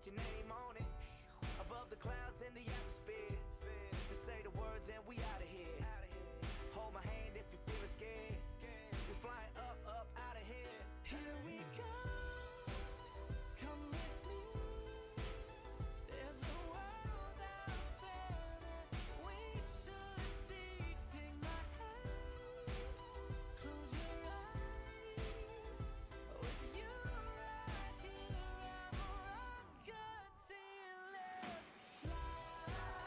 put your name on it. Above the clouds in the atmosphere. Just say the words and we out of here. Hold my hand if you're feeling scared. We're flying up, up, out of here. Here we go. Come with me. There's a world out there that we should see. Take my hand, close your eyes. With you right here, I'm a rocket till let's fly.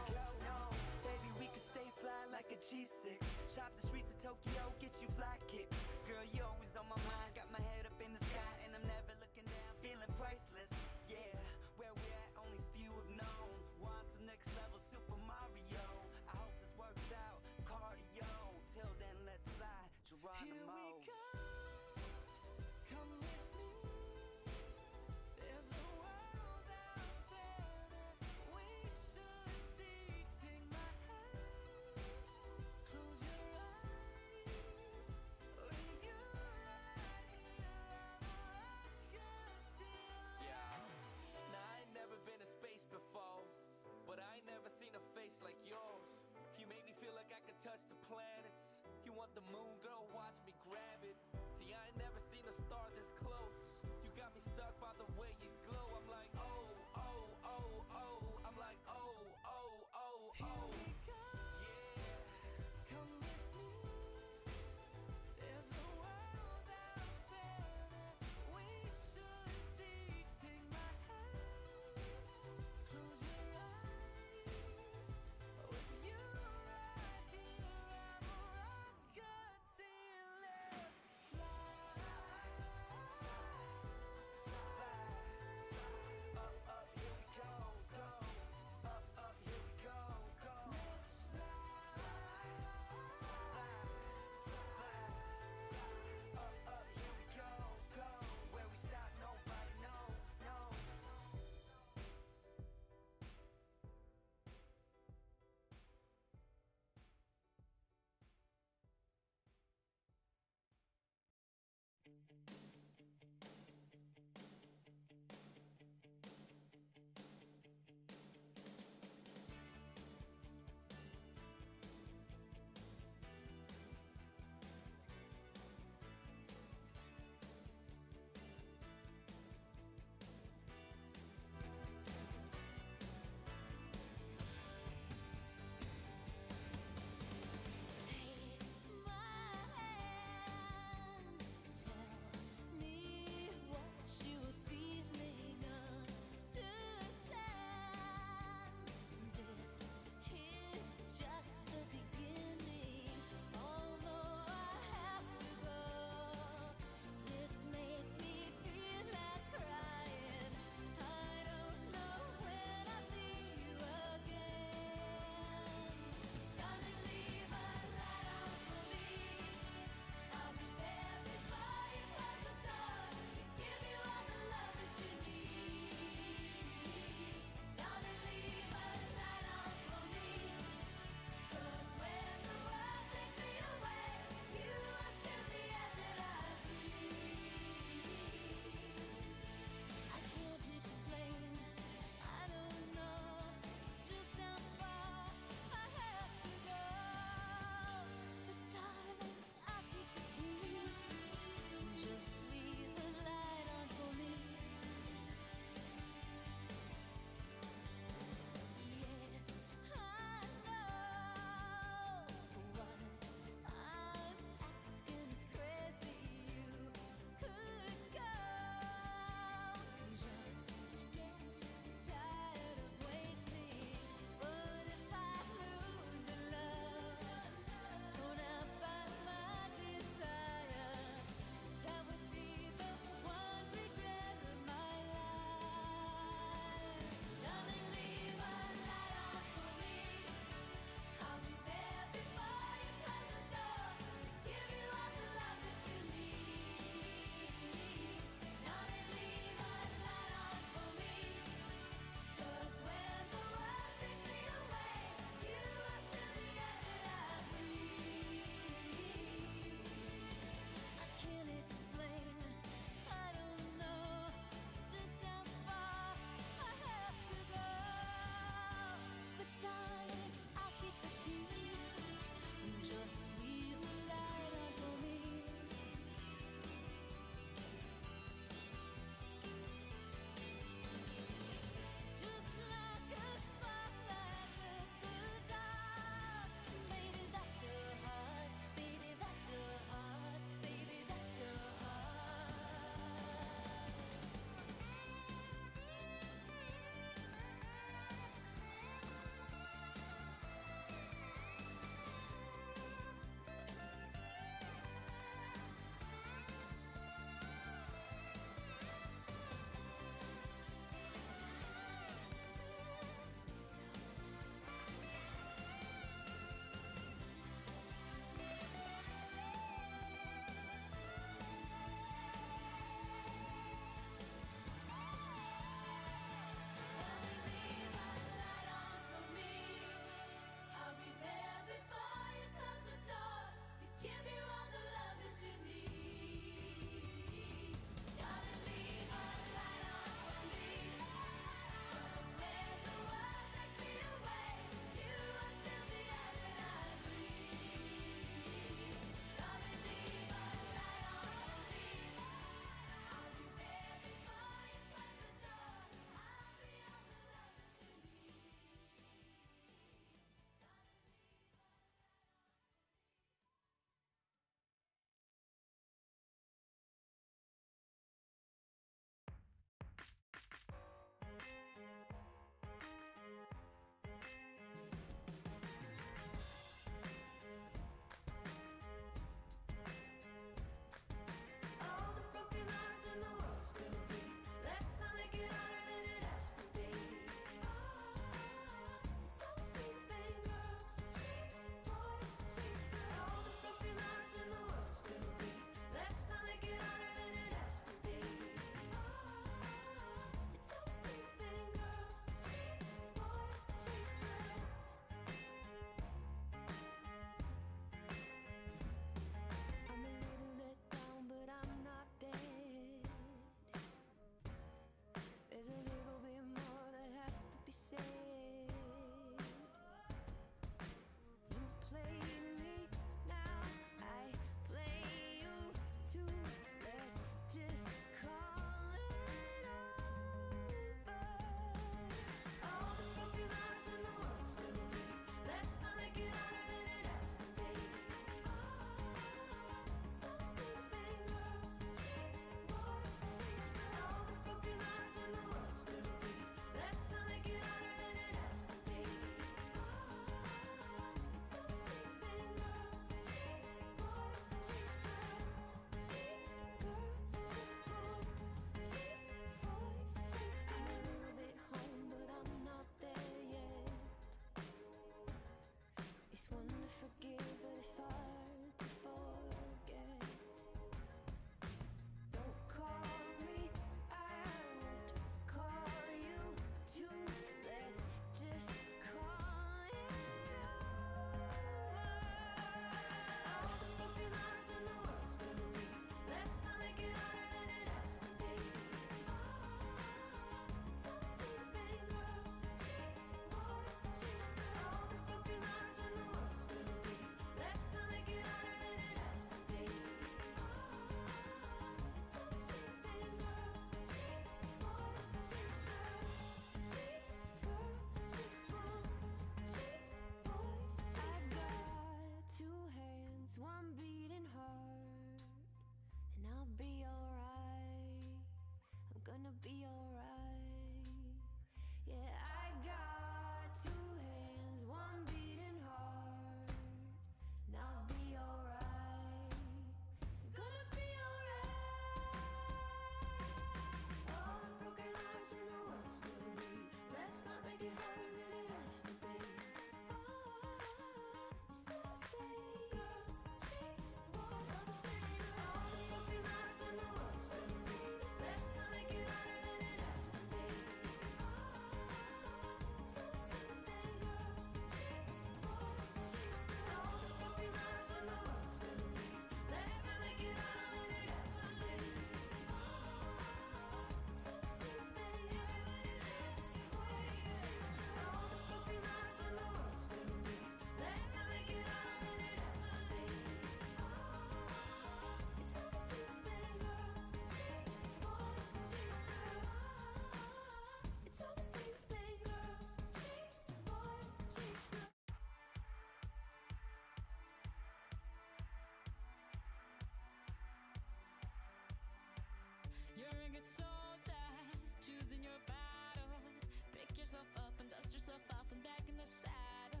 and dust yourself off and back in the saddle.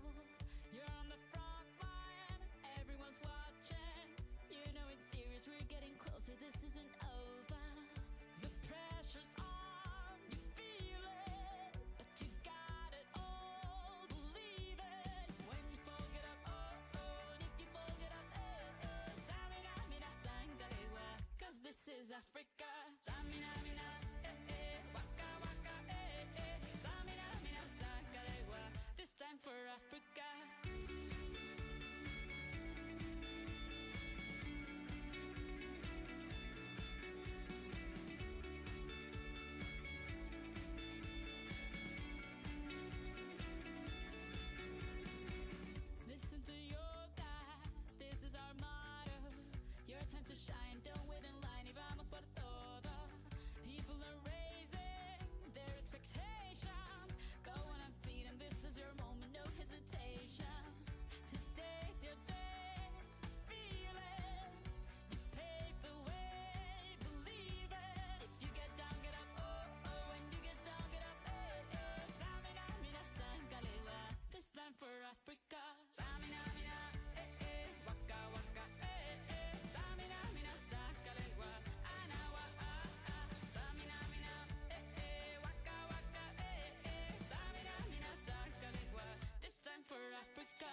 You're on the front line, everyone's watching. You know it's serious, we're getting closer, this isn't over. The pressure's on, you feel it, but you got it all, believe it. When you fall, get up, oh, oh, and if you fall, get up, eh, eh. Tamina, mina, sangalewa, 'cause this is Africa. Tamina, mina, eh, eh, waka, waka, eh, eh. Tamina, mina, sangalewa, this time for Africa. Listen to your God, this is our motto. Your time to shine, don't wait in line, y vamos por todo. People are raising their expectations. Go on and feed, and this is your moment, no hesitations. Today's your day, feel it. You pave the way, believe it. If you get down, get up, oh, oh. When you get down, get up, eh, eh. Tamina, mina, sangalewa, this time for Africa. Tamina, mina, eh, eh, waka, waka, eh, eh. Tamina, mina, sangalewa, anawa, ah, ah. Tamina, mina, eh, eh, waka, waka, eh, eh. Tamina, mina, sangalewa, this time for Africa.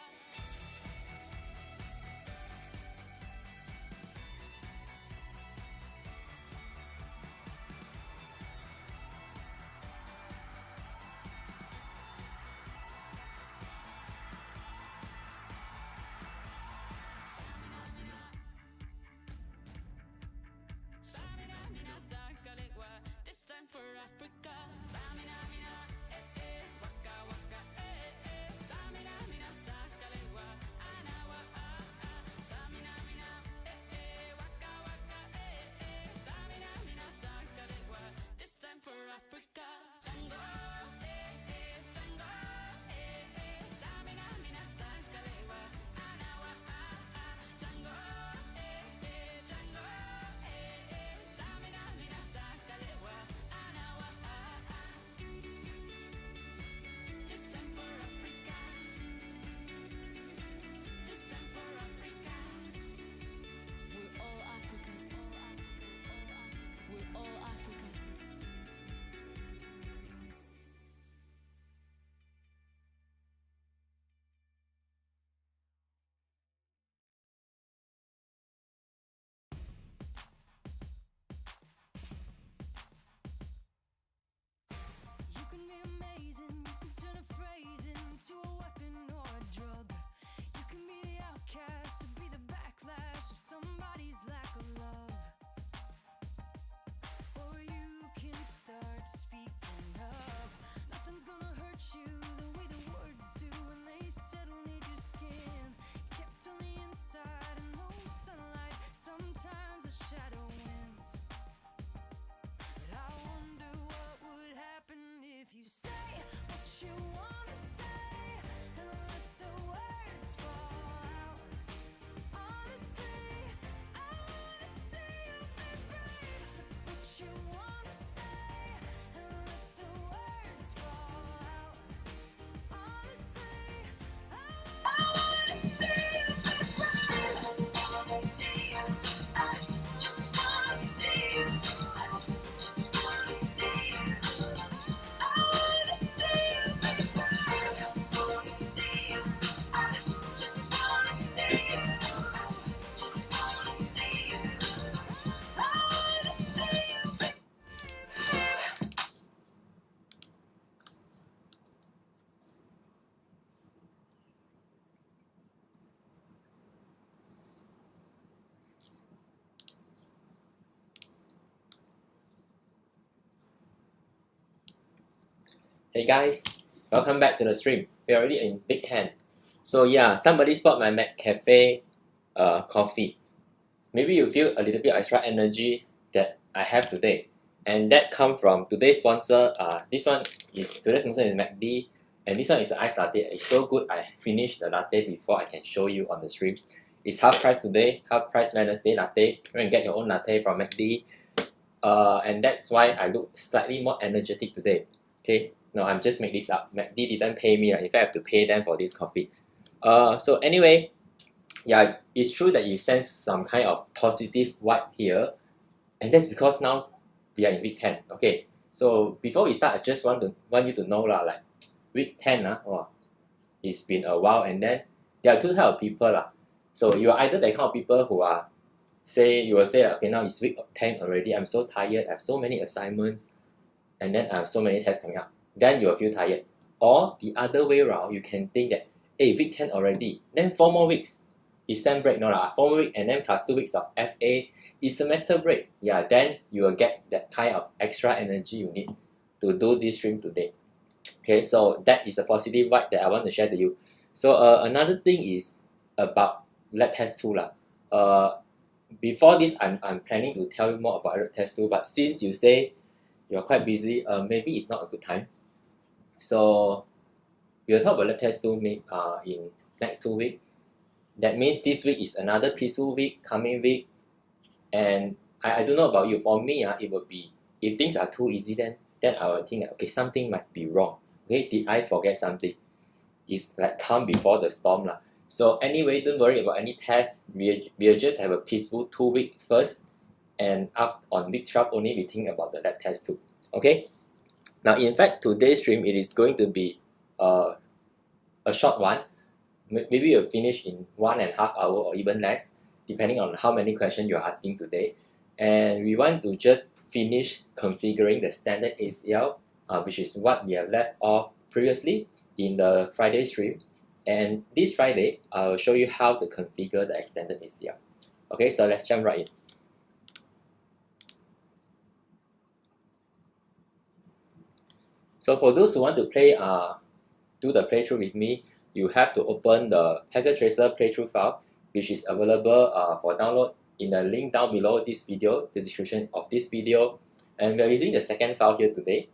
Tamina, mina, sangalewa, this time for Africa. Tamina, mina, eh, eh, waka, waka, eh, eh. Tamina, mina, sangalewa, anawa, ah, ah. Tamina, mina, eh, eh, waka, waka, eh, eh. Tamina, mina, sangalewa, this time for Africa. Tango, eh, eh, tango, eh, eh. Tamina, mina, sangalewa, anawa, ah, ah. Tango, eh, eh, tango, eh, eh. Tamina, mina, sangalewa, anawa, ah, ah. This time for Africa. This time for Africa. We're all Africa. We're all Africa. You can be amazing, you can turn a phrase into a weapon or a drug. You can be the outcast, to be the backlash of somebody's lack of love. Or you can start speaking up. Nothing's gonna hurt you the way the words do when they settle near your skin. Kept on the inside and no sunlight, sometimes a shadow wins. But I wonder what would happen if you say what you wanna say and let the words fall out. Honestly, I wanna see you be brave with what you wanna say and let the words fall out. Honestly, I wanna see you be brave. I just wanna see you. I just wanna see you. I just wanna see you. I wanna see you be brave. I just wanna see you. I just wanna see you. I just wanna see you. I wanna see you be brave. Hey guys, welcome back to the stream. We're already in Big 10. So yeah, somebody spot my McCafe coffee. Maybe you feel a little bit extra energy that I have today. And that come from today's sponsor. Today's sponsor is McD. And this one is an iced latte. It's so good I finished the latte before I can show you on the stream. It's half price today, half price Wednesday latte. You can get your own latte from McD. And that's why I look slightly more energetic today. Okay. No, I'm just make this up. McD didn't pay me. In fact, I have to pay them for this coffee. So anyway, yeah, it's true that you sense some kind of positive vibe here, and that's because now we are in week 10. Okay, so before we start, I just want you to know lah, like week 10 wow, it's been a while, and then there are two type of people lah. So you are either the kind of people who are you will say okay, now it's week 10 already, I'm so tired, I have so many assignments, and then I have so many tests coming up. Then you will feel tired. Or the other way around, you can think that, hey, week 10 already, then 4 more weeks. It's sem break, no lah, 4 more weeks and then plus 2 weeks of FA, it's semester break. Yeah, then you will get that kind of extra energy you need to do this stream today. Okay, so that is a positive vibe that I want to share to you. So another thing is about lab test 2 lah. Before this, I'm planning to tell you more about lab test 2, but since you say you're quite busy, maybe it's not a good time. So we'll talk about lab test 2 in next 2 weeks. That means this week is another peaceful week, coming week, and I don't know about you. For me, it will be, if things are too easy, then I will think that, okay, something might be wrong. Okay, did I forget something? It's like calm before the storm lah. So anyway, don't worry about any tests. We'll just have a peaceful 2 week first, and on week 12 only we think about the lab test 2. Okay. Now, in fact, today's stream it is going to be a short one. Maybe we'll finish in 1.5 hours or even less, depending on how many questions you're asking today. And we want to just finish configuring the standard ACL, which is what we have left off previously in the Friday stream. And this Friday, I will show you how to configure the extended ACL. Okay, so let's jump right in. So for those who want to do the playthrough with me, you have to open the Packet Tracer playthrough file, which is available for download in the link down below this video, the description of this video. And we are using the second file here today.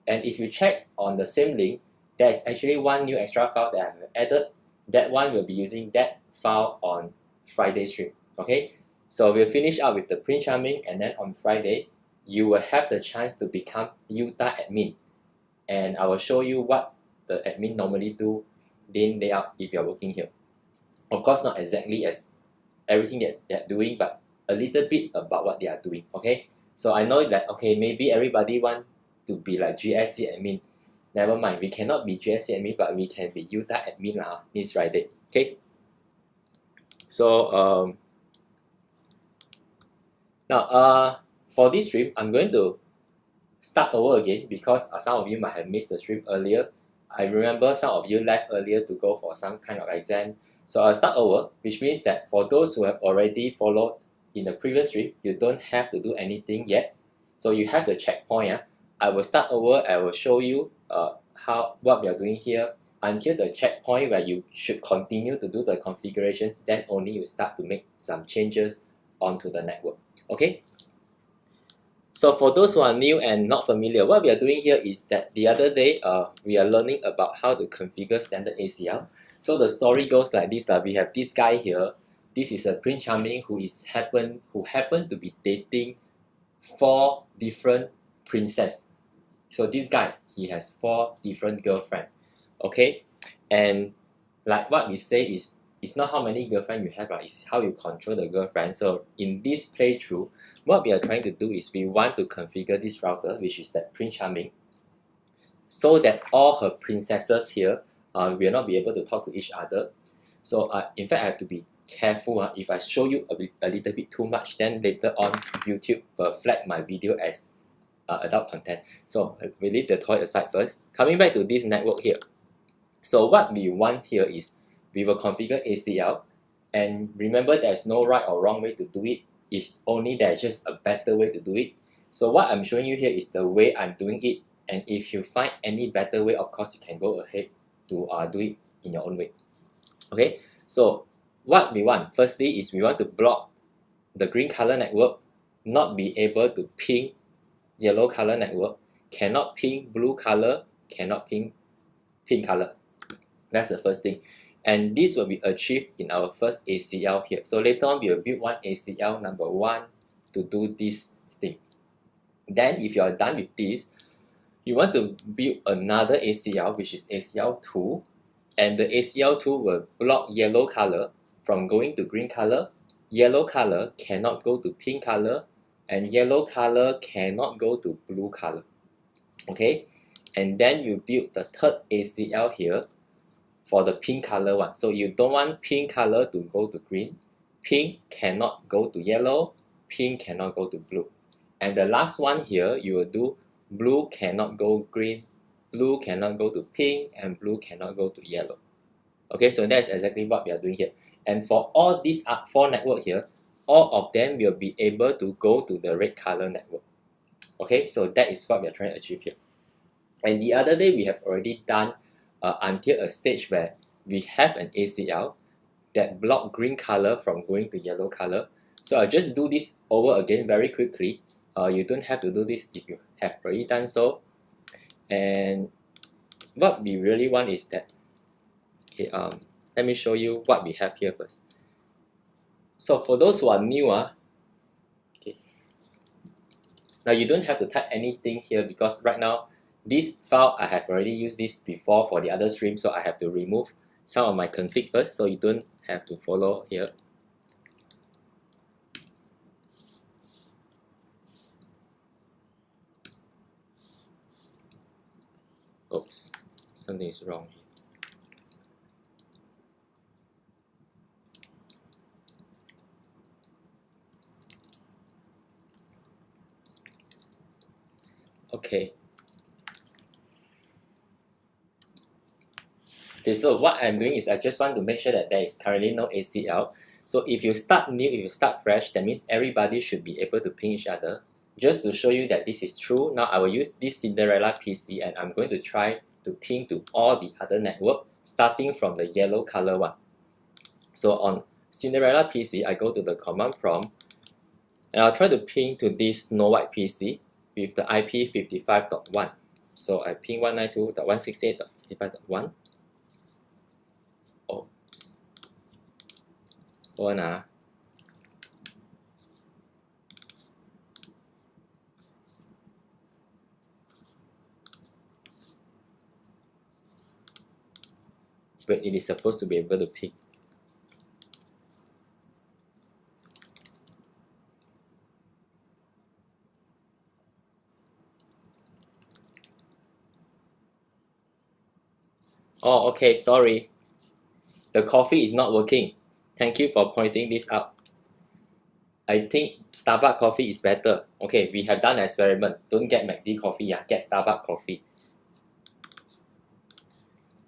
And if you check on the same link, there is actually one new extra file that I have added. That one will be using that file on Friday stream. Okay, so we'll finish up with the print charming, and then on Friday, you will have the chance to become Utah admin. And I will show you what the admin normally do day in, day out if you're working here. Of course, not exactly as everything that they're doing, but a little bit about what they are doing. Okay, so I know that, okay, maybe everybody want to be like GSC admin. Never mind, we cannot be GSC admin, but we can be Utah admin this Friday. Okay, so now for this stream, I'm going to start over again because some of you might have missed the stream earlier. I remember some of you left earlier to go for some kind of exam. So I'll start over, which means that for those who have already followed in the previous stream, you don't have to do anything yet. So you have the checkpoint. I will start over. I will show you what we are doing here until the checkpoint where you should continue to do the configurations. Then only you start to make some changes onto the network. Okay. So for those who are new and not familiar, what we are doing here is that the other day we are learning about how to configure standard ACL. So the story goes like this. We have this guy here. This is a Prince Charming who happened to be dating 4 different princesses. So this guy, he has 4 different girlfriends. Okay, and like what we say is, it's not how many girlfriends you have, it's how you control the girlfriend. So in this playthrough, what we are trying to do is we want to configure this router, which is that Prince Charming, so that all her princesses here will not be able to talk to each other. So in fact, I have to be careful. If I show you a little bit too much, then later on YouTube will flag my video as adult content. So we leave the toy aside first. Coming back to this network here. So what we want here is we will configure ACL, and remember there's no right or wrong way to do it. It's only there's just a better way to do it. So what I'm showing you here is the way I'm doing it, and if you find any better way, of course you can go ahead to do it in your own way. Okay, so what we want firstly is we want to block the green color network, not be able to ping yellow color network, cannot ping blue color, cannot ping pink color. That's the first thing. And this will be achieved in our first ACL here. So later on, we will build one ACL number 1 to do this thing. Then if you are done with this, you want to build another ACL, which is ACL2, and the ACL2 will block yellow color from going to green color. Yellow color cannot go to pink color, and yellow color cannot go to blue color. Okay, and then you build the third ACL here for the pink color one. So you don't want pink color to go to green, pink cannot go to yellow, pink cannot go to blue. And the last one here, you will do blue cannot go green, blue cannot go to pink, and blue cannot go to yellow. Okay, so that's exactly what we are doing here. And for all these 4 networks here, all of them will be able to go to the red color network. Okay, so that is what we are trying to achieve here. And the other day, we have already done until a stage where we have an ACL that block green color from going to yellow color. So I'll just do this over again very quickly. You don't have to do this if you have already done so. And what we really want is that, okay, let me show you what we have here first. So for those who are new, okay, now you don't have to type anything here because right now this file I have already used this before for the other stream, so I have to remove some of my config first, so you don't have to follow here. Oops, something is wrong here. Okay. Okay, so what I'm doing is I just want to make sure that there is currently no ACL. So if you start new, if you start fresh, that means everybody should be able to ping each other. Just to show you that this is true, now I will use this Cinderella PC and I'm going to try to ping to all the other network, starting from the yellow color one. So on Cinderella PC, I go to the command prompt and I'll try to ping to this Snow White PC with the IP 55.1. So I ping 192.168.55.1. Oops. Hold on. But it is supposed to be able to ping. Oh, okay, sorry. The coffee is not working. Thank you for pointing this out. I think Starbucks coffee is better. Okay, we have done an experiment. Don't get McD coffee, get Starbucks coffee.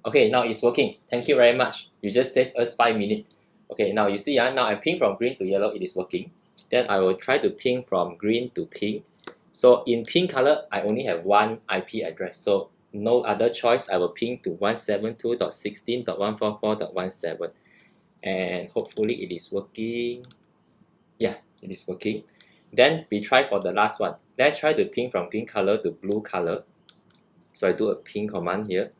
Okay, now it's working. Thank you very much. You just saved us 5 minutes. Okay, now you see, now I ping from green to yellow, it is working. Then I will try to ping from green to pink. So in pink color, I only have one IP address. So no other choice, I will ping to 172.16.144.17. And hopefully it is working. Yeah, it is working. Then we try for the last one. Let's try to ping from pink color to blue color. So I do a ping command here.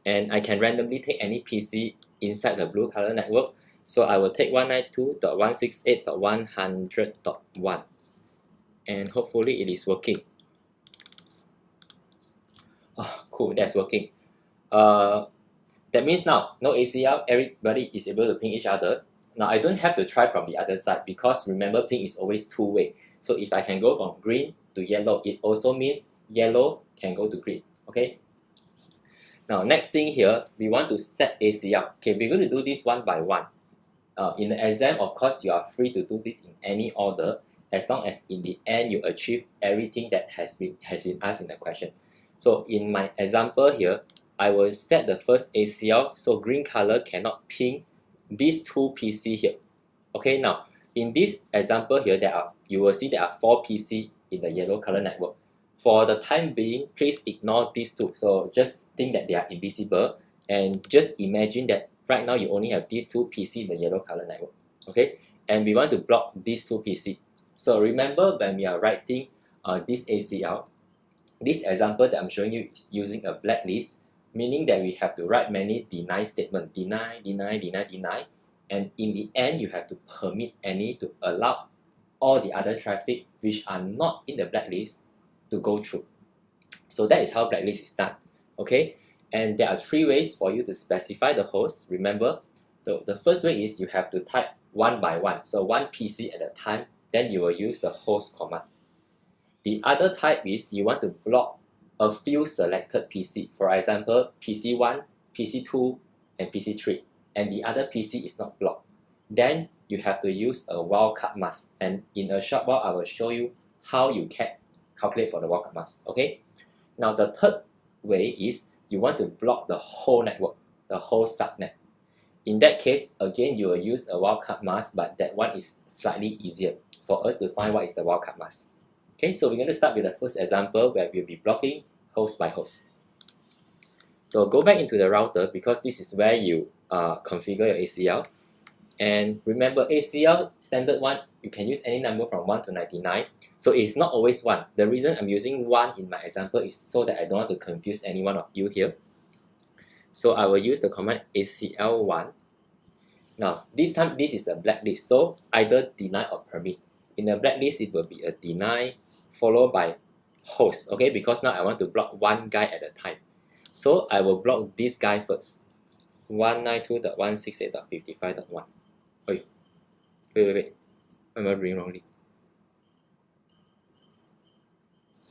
And I can randomly take any PC inside the blue color network. So I will take 192.168.100.1. And hopefully it is working. Oh, cool, that's working. That means now, no ACL, everybody is able to ping each other. Now I don't have to try from the other side because remember ping is always two-way. So if I can go from green to yellow, it also means yellow can go to green. Okay. Now next thing here, we want to set ACL. Okay, we're going to do this one by one. In the exam, of course, you are free to do this in any order as long as in the end you achieve everything that has been asked in the question. So in my example here, I will set the first ACL. So green color cannot ping these two PC here. Okay, now in this example here, you will see there are 4 PC in the yellow color network. For the time being, please ignore these two. So just think that they are invisible and just imagine that right now you only have these 2 PC in the yellow color network. Okay, and we want to block these 2 PC. So remember when we are writing this ACL, this example that I'm showing you is using a blacklist, meaning that we have to write many deny statements, deny, deny, deny, deny, and in the end you have to permit any to allow all the other traffic which are not in the blacklist to go through. So that is how blacklist is done. Okay, and there are 3 ways for you to specify the host. Remember, the first way is you have to type one by one, so one PC at a time, then you will use the host command. The other type is you want to block a few selected PC, for example PC1, PC2 and PC3, and the other PC is not blocked. Then you have to use a wildcard mask, and in a short while I will show you how you can calculate for the wildcard mask. Okay, now the third way is you want to block the whole network, the whole subnet. In that case, again, you will use a wildcard mask, but that one is slightly easier for us to find what is the wildcard mask. Okay, so we're going to start with the first example where we'll be blocking host by host. So go back into the router because this is where you configure your ACL. And remember, ACL standard one, you can use any number from 1 to 99. So it's not always 1. The reason I'm using 1 in my example is so that I don't want to confuse any one of you here. So I will use the command ACL1. Now, this time this is a blacklist, so either deny or permit. In a blacklist, it will be a deny followed by host, okay, because now I want to block one guy at a time. So I will block this guy first, 192.168.55.1. Wait, am I reading wrongly?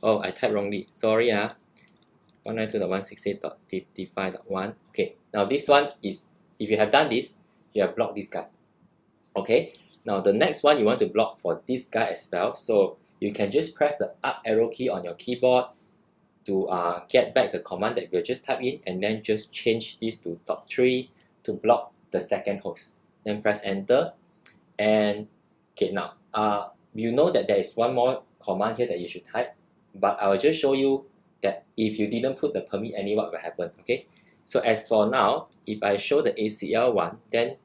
Oh, I typed wrongly, sorry. 192.168.55.1. Okay, now this one is, if you have done this, you have blocked this guy. Okay, now the next one you want to block for this guy as well. So you can just press the up arrow key on your keyboard to get back the command that you just typed in, and then just change this to top 3 to block the second host. Then press enter, and okay, now you know that there is one more command here that you should type, but I will just show you that if you didn't put the permit any, what will happen. Okay, so as for now, if I show the ACL one, then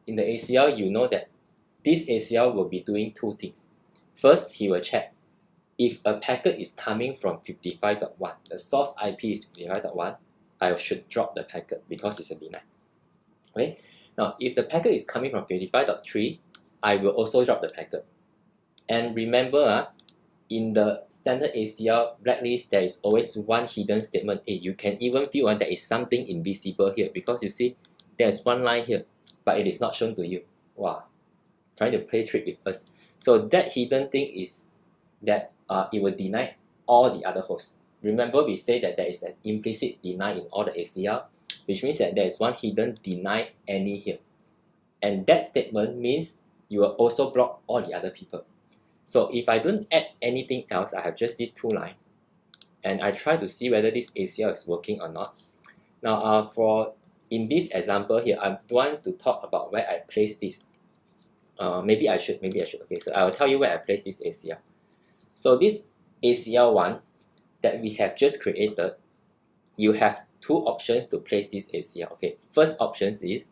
in the ACL you know that this ACL will be doing 2 things. First, he will check if a packet is coming from 55.1, the source IP is 55.1, I should drop the packet because it's a deny. Okay, now if the packet is coming from 55.3, I will also drop the packet. And remember, in the standard ACL blacklist, there is always one hidden statement. You can even feel there is something invisible here, because you see there's one line here, but it is not shown to you. Wow, trying to play trick with us. So that hidden thing is that it will deny all the other hosts. Remember, we say that there is an implicit deny in all the ACL, which means that there is one hidden deny any here. And that statement means you will also block all the other people. So if I don't add anything else, I have just these 2 lines, and I try to see whether this ACL is working or not. Now, in this example here, I want to talk about where I place this. Maybe I should. Okay, so I will tell you where I place this ACL. So this ACL one that we have just created, you have 2 options to place this ACL. Okay, first option is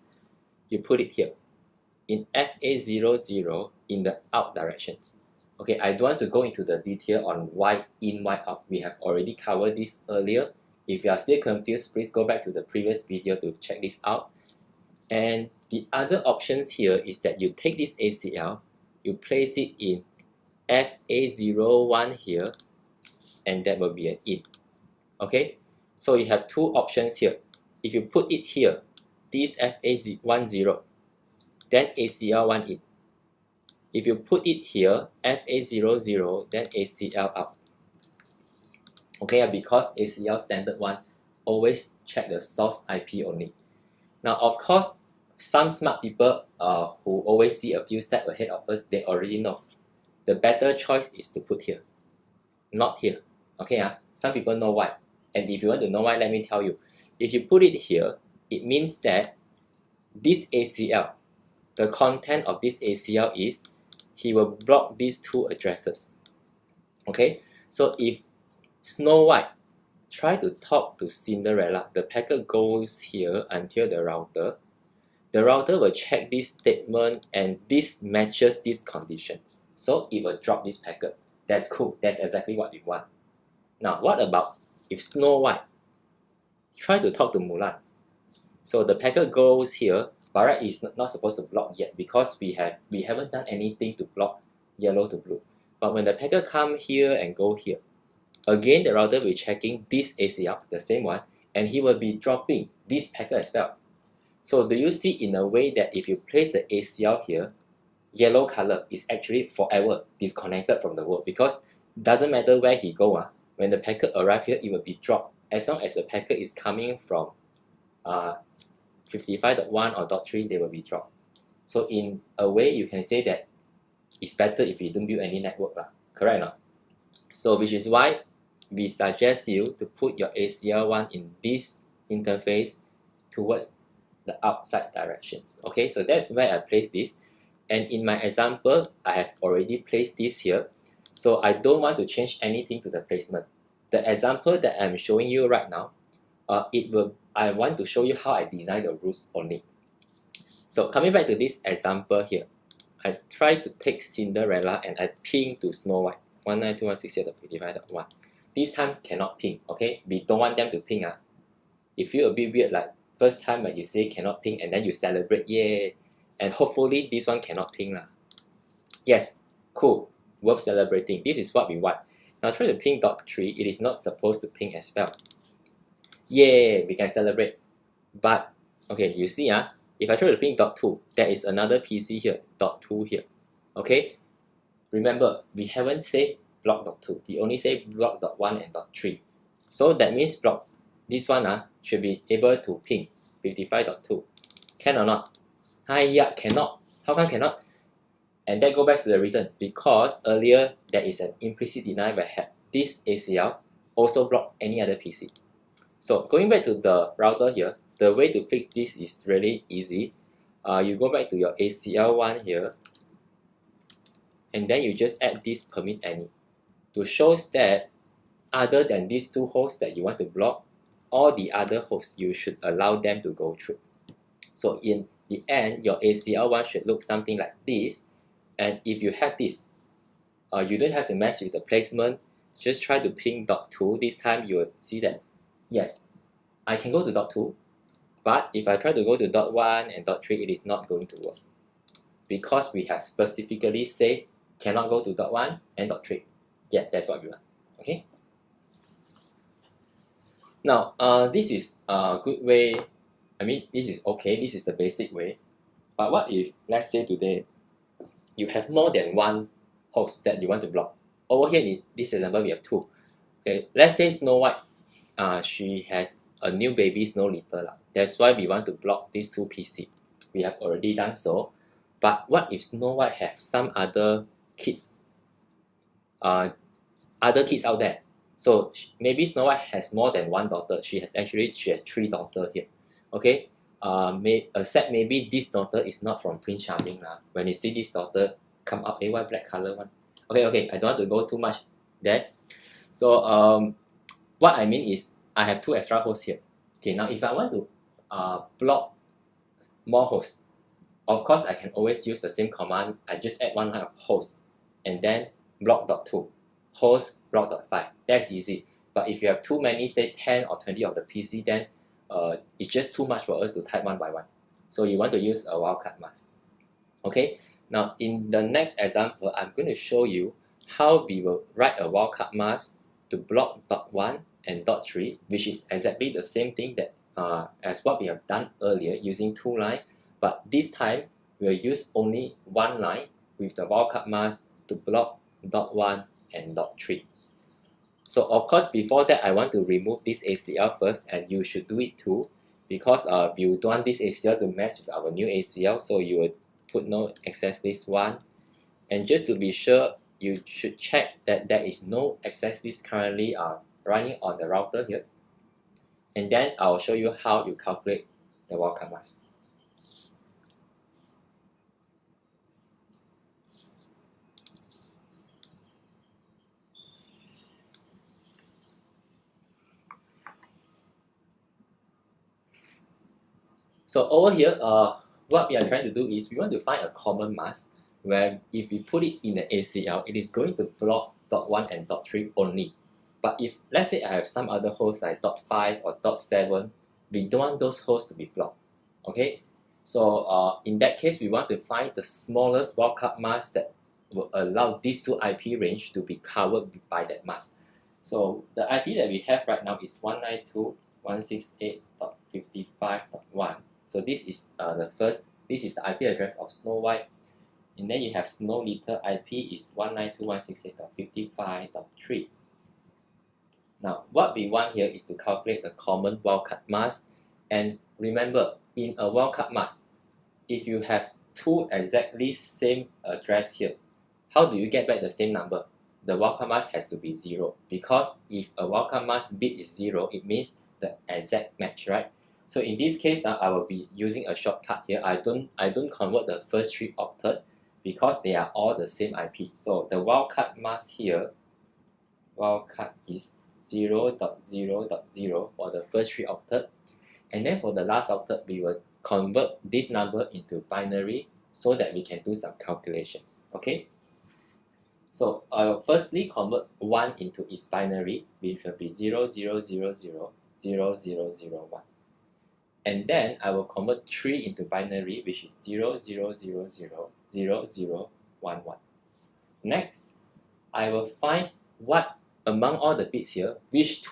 you put it here in FA00 in the out directions. Okay, I don't want to go into the detail on why in, why out. We have already covered this earlier. If you are still confused, please go back to the previous video to check this out. And the other options here is that you take this ACL, you place it in FA01 here, and that will be an in. Okay, so you have 2 options here. If you put it here, this FA10, then ACL1 in. If you put it here, FA00, then ACL out. Okay, because ACL standard one always check the source IP only. Now, of course, some smart people who always see a few steps ahead of us, they already know. The better choice is to put here, not here. Okay, some people know why. And if you want to know why, let me tell you. If you put it here, it means that this ACL, the content of this ACL is, he will block these 2 addresses. Okay, so if Snow White try to talk to Cinderella, the packet goes here until the router will check this statement, and this matches these conditions. So it will drop this packet. That's cool. That's exactly what we want. Now, what about if Snow White try to talk to Mulan? So the packet goes here, but right, it's not supposed to block yet because we haven't done anything to block yellow to blue. But when the packet come here and go here, again the router will be checking this ACL, the same one, and he will be dropping this packet as well. So do you see in a way that if you place the ACL here, yellow color is actually forever disconnected from the world, because doesn't matter where he go, when the packet arrive here, it will be dropped as long as the packet is coming from 55.1 or .3, they will be dropped. So in a way, you can say that it's better if you don't build any network, correct or not? So which is why we suggest you to put your ACL1 in this interface towards the outside directions. Okay, so that's where I place this. And in my example, I have already placed this here. So I don't want to change anything to the placement. The example that I'm showing you right now, I want to show you how I design the rules only. So coming back to this example here, I try to take Cinderella and I ping to Snow White 192.168.55.1. This time cannot ping, okay? We don't want them to ping. It feel a bit weird, like first time when you say cannot ping and then you celebrate, yay! And hopefully this one cannot ping. Yes, cool, worth celebrating. This is what we want. Now try to ping .3, it is not supposed to ping as well. Yay, we can celebrate. But, okay, you see, if I try to ping .2, there is another PC here, .2 here. Okay? Remember, we haven't said block .2. We only say block .1 and .3. So that means block, this one should be able to ping 55.2. Can or not? Hiya, cannot. How come cannot? And that goes back to the reason. Because earlier, there is an implicit denial where this ACL also block any other PC. So going back to the router here, the way to fix this is really easy. You go back to your ACL1 here, and then you just add this permit any to show that other than these two hosts that you want to block, all the other hosts you should allow them to go through. So in the end, your ACL1 should look something like this. And if you have this, you don't have to mess with the placement. Just try to ping .2. This time you will see that yes, I can go to .2, but if I try to go to .1 and .3, it is not going to work because we have specifically said cannot go to .1 and .3. Yeah, that's what we want. Okay. Now, this is a good way. I mean, this is okay. This is the basic way. But what if, let's say today, you have more than one host that you want to block? Over here in this example, we have two. Okay, let's say Snow White. She has a new baby, Snow Little. That's why we want to block these two PC. We have already done so. But what if Snow White have some other kids? Other kids out there. So maybe Snow White has more than one daughter. She has three daughters here. Okay. Except maybe this daughter is not from Prince Charming. When you see this daughter come out, why black color one? Okay. I don't want to go too much there. So what I mean is I have two extra hosts here. Okay, now if I want to block more hosts, of course I can always use the same command. I just add one line of host and then block.2, host block.5. That's easy. But if you have too many, say 10 or 20 of the PC, then it's just too much for us to type one by one. So you want to use a wildcard mask. Okay, now in the next example, I'm going to show you how we will write a wildcard mask to block .1 and .3, which is exactly the same thing that as what we have done earlier using two lines, but this time we'll use only one line with the wildcard mask to block .1 and .3. So of course before that I want to remove this ACL first, and you should do it too, because you don't want this ACL to mess with our new ACL, so you will put no access list 1. And just to be sure, you should check that there is no access list currently running on the router here. And then I'll show you how you calculate the wildcard mask. So over here, what we are trying to do is we want to find a common mask where if we put it in the ACL, it is going to block .1 and .3 only. But if, let's say I have some other hosts like .5 or .7, we don't want those hosts to be blocked. Okay, so in that case, we want to find the smallest wildcard mask that will allow these two IP range to be covered by that mask. So the IP that we have right now is 192.168.55.1. So this is this is the IP address of Snow White. And then you have Snow Little IP is 192.168.55.3. Now, what we want here is to calculate the common wildcard mask. And remember, in a wildcard mask, if you have two exactly same address here, how do you get back the same number? The wildcard mask has to be 0, because if a wildcard mask bit is 0, it means the exact match, right? So in this case, I will be using a shortcut here. I don't convert the first 3 octet because they are all the same IP. So the wildcard mask here, wildcard is 0.0.0 for the first 3 octet, and then for the last octet, we will convert this number into binary so that we can do some calculations. Okay. So I will firstly convert 1 into its binary, which will be 0000000001. And then I will convert 3 into binary, which is 00000011. Next, I will find what among all the bits here, which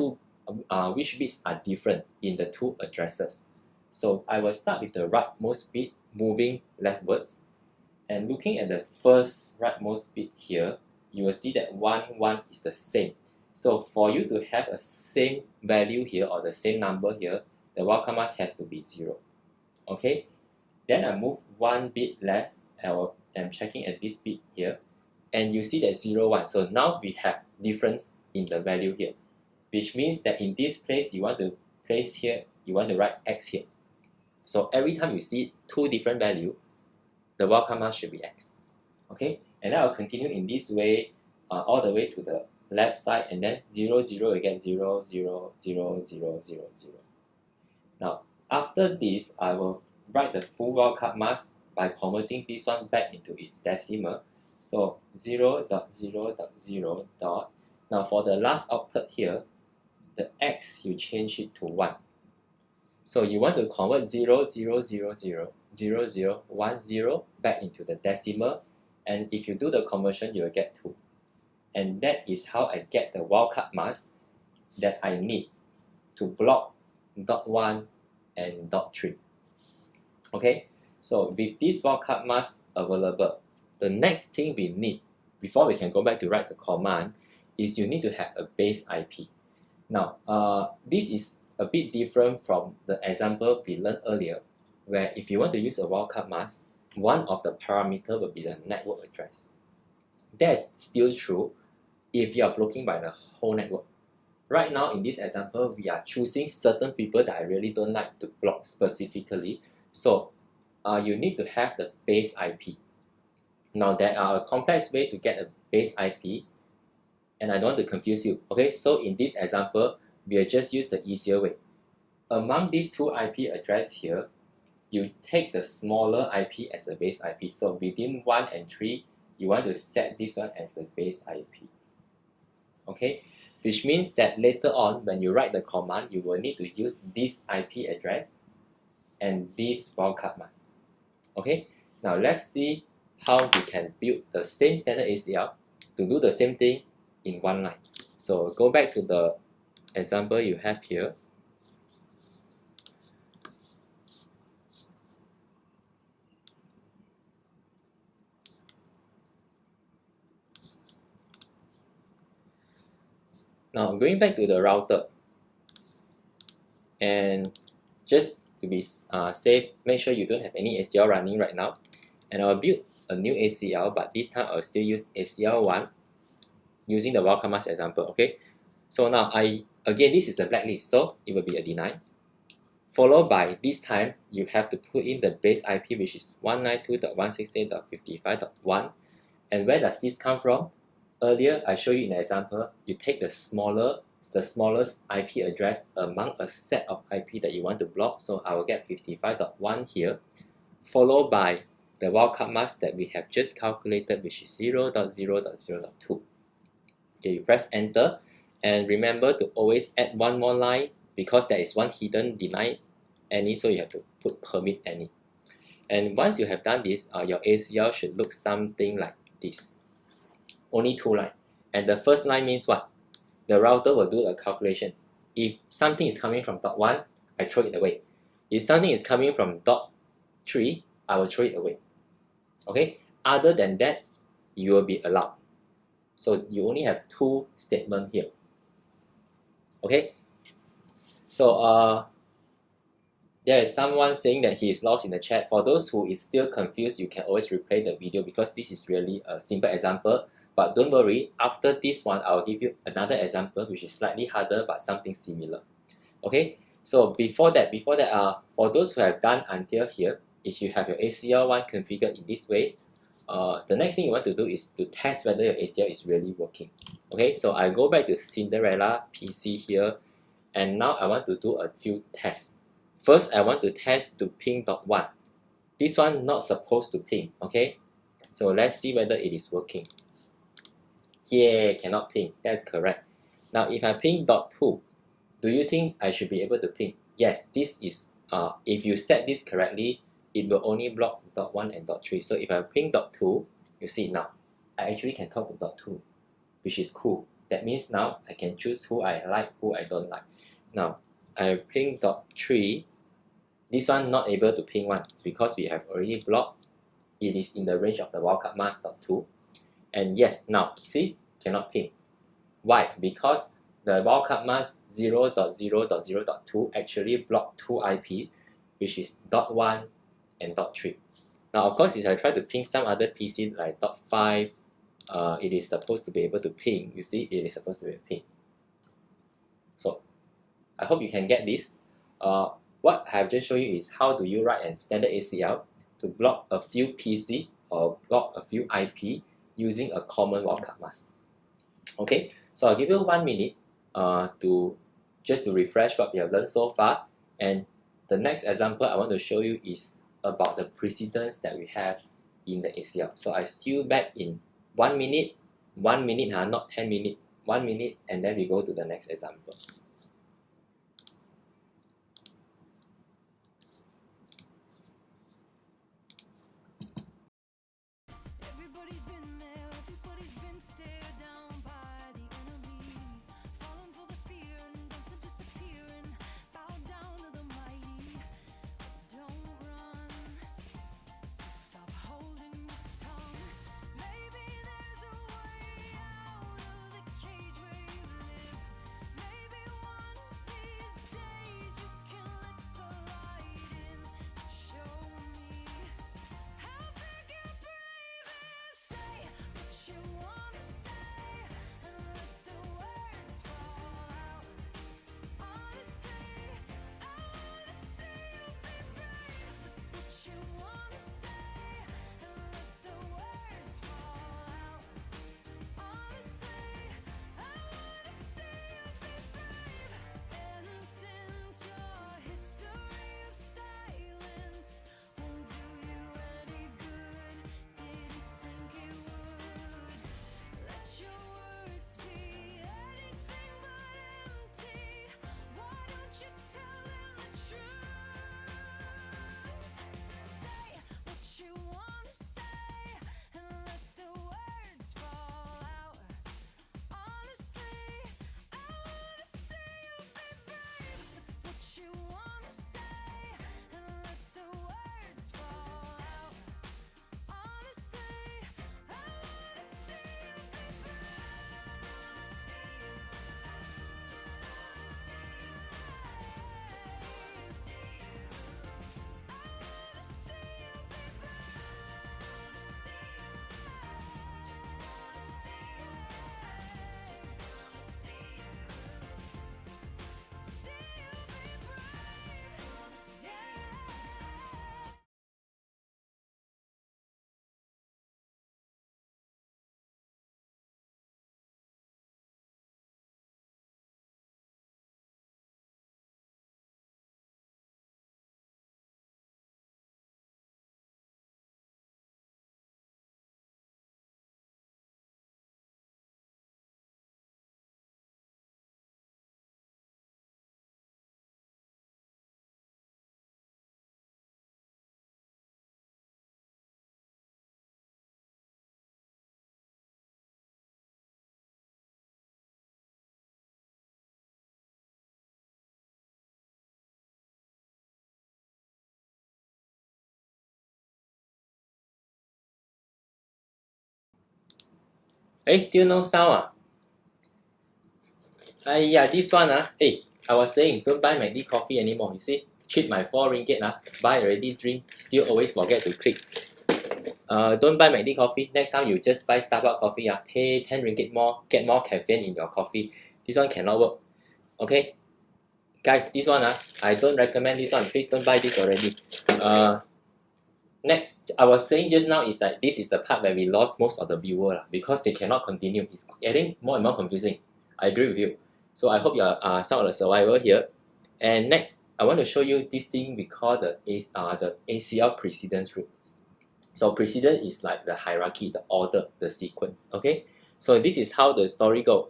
bits are different in the two addresses. So I will start with the rightmost bit moving leftwards, and looking at the first rightmost bit here, you will see that 1, 1 is the same. So for you to have a same value here or the same number here, the wildcard mask has to be 0. Okay, then I move 1 bit left. I'm checking at this bit here, and you see that 0, 1. So now we have difference in the value here, which means that in this place you want to place here, you want to write X here. So every time you see 2 different values, the wildcard mask should be X. Okay, and then I'll continue in this way all the way to the left side, and then 0, 0, you get 0, 0, 0, 0, 0, 0. Now, after this, I will write the full wildcard mask by converting this one back into its decimal. So 0.0.0. Now, for the last octet here, the X, you change it to 1. So you want to convert 0.000.0010 back into the decimal. And if you do the conversion, you will get 2. And that is how I get the wildcard mask that I need to block dot 1 and dot 3. Okay, so with this wildcard mask available, the next thing we need before we can go back to write the command is you need to have a base IP. Now, this is a bit different from the example we learned earlier, where if you want to use a wildcard mask, one of the parameters will be the network address. That's still true if you are blocking by the whole network. Right now, in this example, we are choosing certain people that I really don't like to block specifically. So you need to have the base IP. Now, there are a complex way to get a base IP, and I don't want to confuse you. Okay, so in this example, we'll just use the easier way. Among these 2 IP address here, you take the smaller IP as the base IP. So within 1 and 3, you want to set this one as the base IP. Okay, which means that later on, when you write the command, you will need to use this IP address and this wildcard mask. Okay, now let's see how we can build the same standard ACL to do the same thing in one line. So go back to the example you have here. Now going back to the router, and just to be safe, make sure you don't have any ACL running right now. And I'll build a new ACL, but this time I'll still use ACL1 using the wildcard mask example. Okay, so now again this is a blacklist, so it will be a deny. Followed by this time you have to put in the base IP, which is 192.168.55.1. And where does this come from? Earlier I showed you in the example, you take the smallest IP address among a set of IP that you want to block. So I will get 55.1 here, followed by the wildcard mask that we have just calculated, which is 0.0.0.2. Okay, you press enter, and remember to always add one more line because there is one hidden deny any, so you have to put permit any. And once you have done this, your ACL should look something like this. Only 2 lines. And the first line means what? the router will do the calculations. If something is coming from dot 1, I throw it away. If something is coming from dot 3, I will throw it away. Okay, other than that, you will be allowed. So you only have 2 statements here. Okay, so there is someone saying that he is lost in the chat. For those who is still confused, you can always replay the video because this is really a simple example. But don't worry, after this one, I will give you another example which is slightly harder but something similar. Okay, so before that, for those who have done until here, if you have your ACL1 configured in this way, the next thing you want to do is to test whether your ACL is really working. Okay, so I go back to Cinderella PC here, and now I want to do a few tests. First, I want to test to ping dot 1. This one not supposed to ping, okay? So let's see whether it is working. Yeah, cannot ping, that's correct. Now if I ping dot 2, do you think I should be able to ping? Yes, this is, if you set this correctly, it will only block dot 1 and dot 3. So if I ping dot 2, you see now, I actually can talk to dot 2, which is cool. That means now I can choose who I like, who I don't like. Now, I ping dot 3, this one not able to ping 1 because we have already blocked. It is in the range of the Wildcard Mask dot 2. And yes, now, see, cannot ping. Why? Because the Wildcard Mask 0.0.0.2 actually blocked 2 IP, which is dot 1 and dot 3. Now, of course, if I try to ping some other PC like dot 5, it is supposed to be able to ping. You see, it is supposed to be a ping. So, I hope you can get this. What I have just shown you is how do you write a standard ACL to block a few PC or block a few IP using a common Wildcard Mask. Okay, so I'll give you 1 minute to refresh what we have learned so far. And the next example I want to show you is about the precedence that we have in the ACL. So I steal back in 1 minute, not 10 minutes, 1 minute, and then we go to the next example. Everybody's been there, everybody's been stared down by the enemy. Falling for the fear and then to disappear and bow down to the mighty. Don't run, stop holding your tongue. Maybe there's a way out of the cage where you live. Maybe Hey, still no sound yeah, this one hey, I was saying don't buy McD coffee anymore. You see, cheat my 4 ringgit buy already, drink, still always forget to click. Don't buy McD coffee. Next time you just buy Starbucks coffee pay 10 ringgit more, get more caffeine in your coffee. This one cannot work. Okay, guys, this one I don't recommend this one. Please don't buy this already. Next, I was saying just now is that this is the part where we lost most of the viewer because they cannot continue. It's getting more and more confusing. I agree with you. So I hope you are some of the survivor here. And next, I want to show you this thing we call the ACL precedence rule. So precedence is like the hierarchy, the order, the sequence. Okay. So this is how the story go.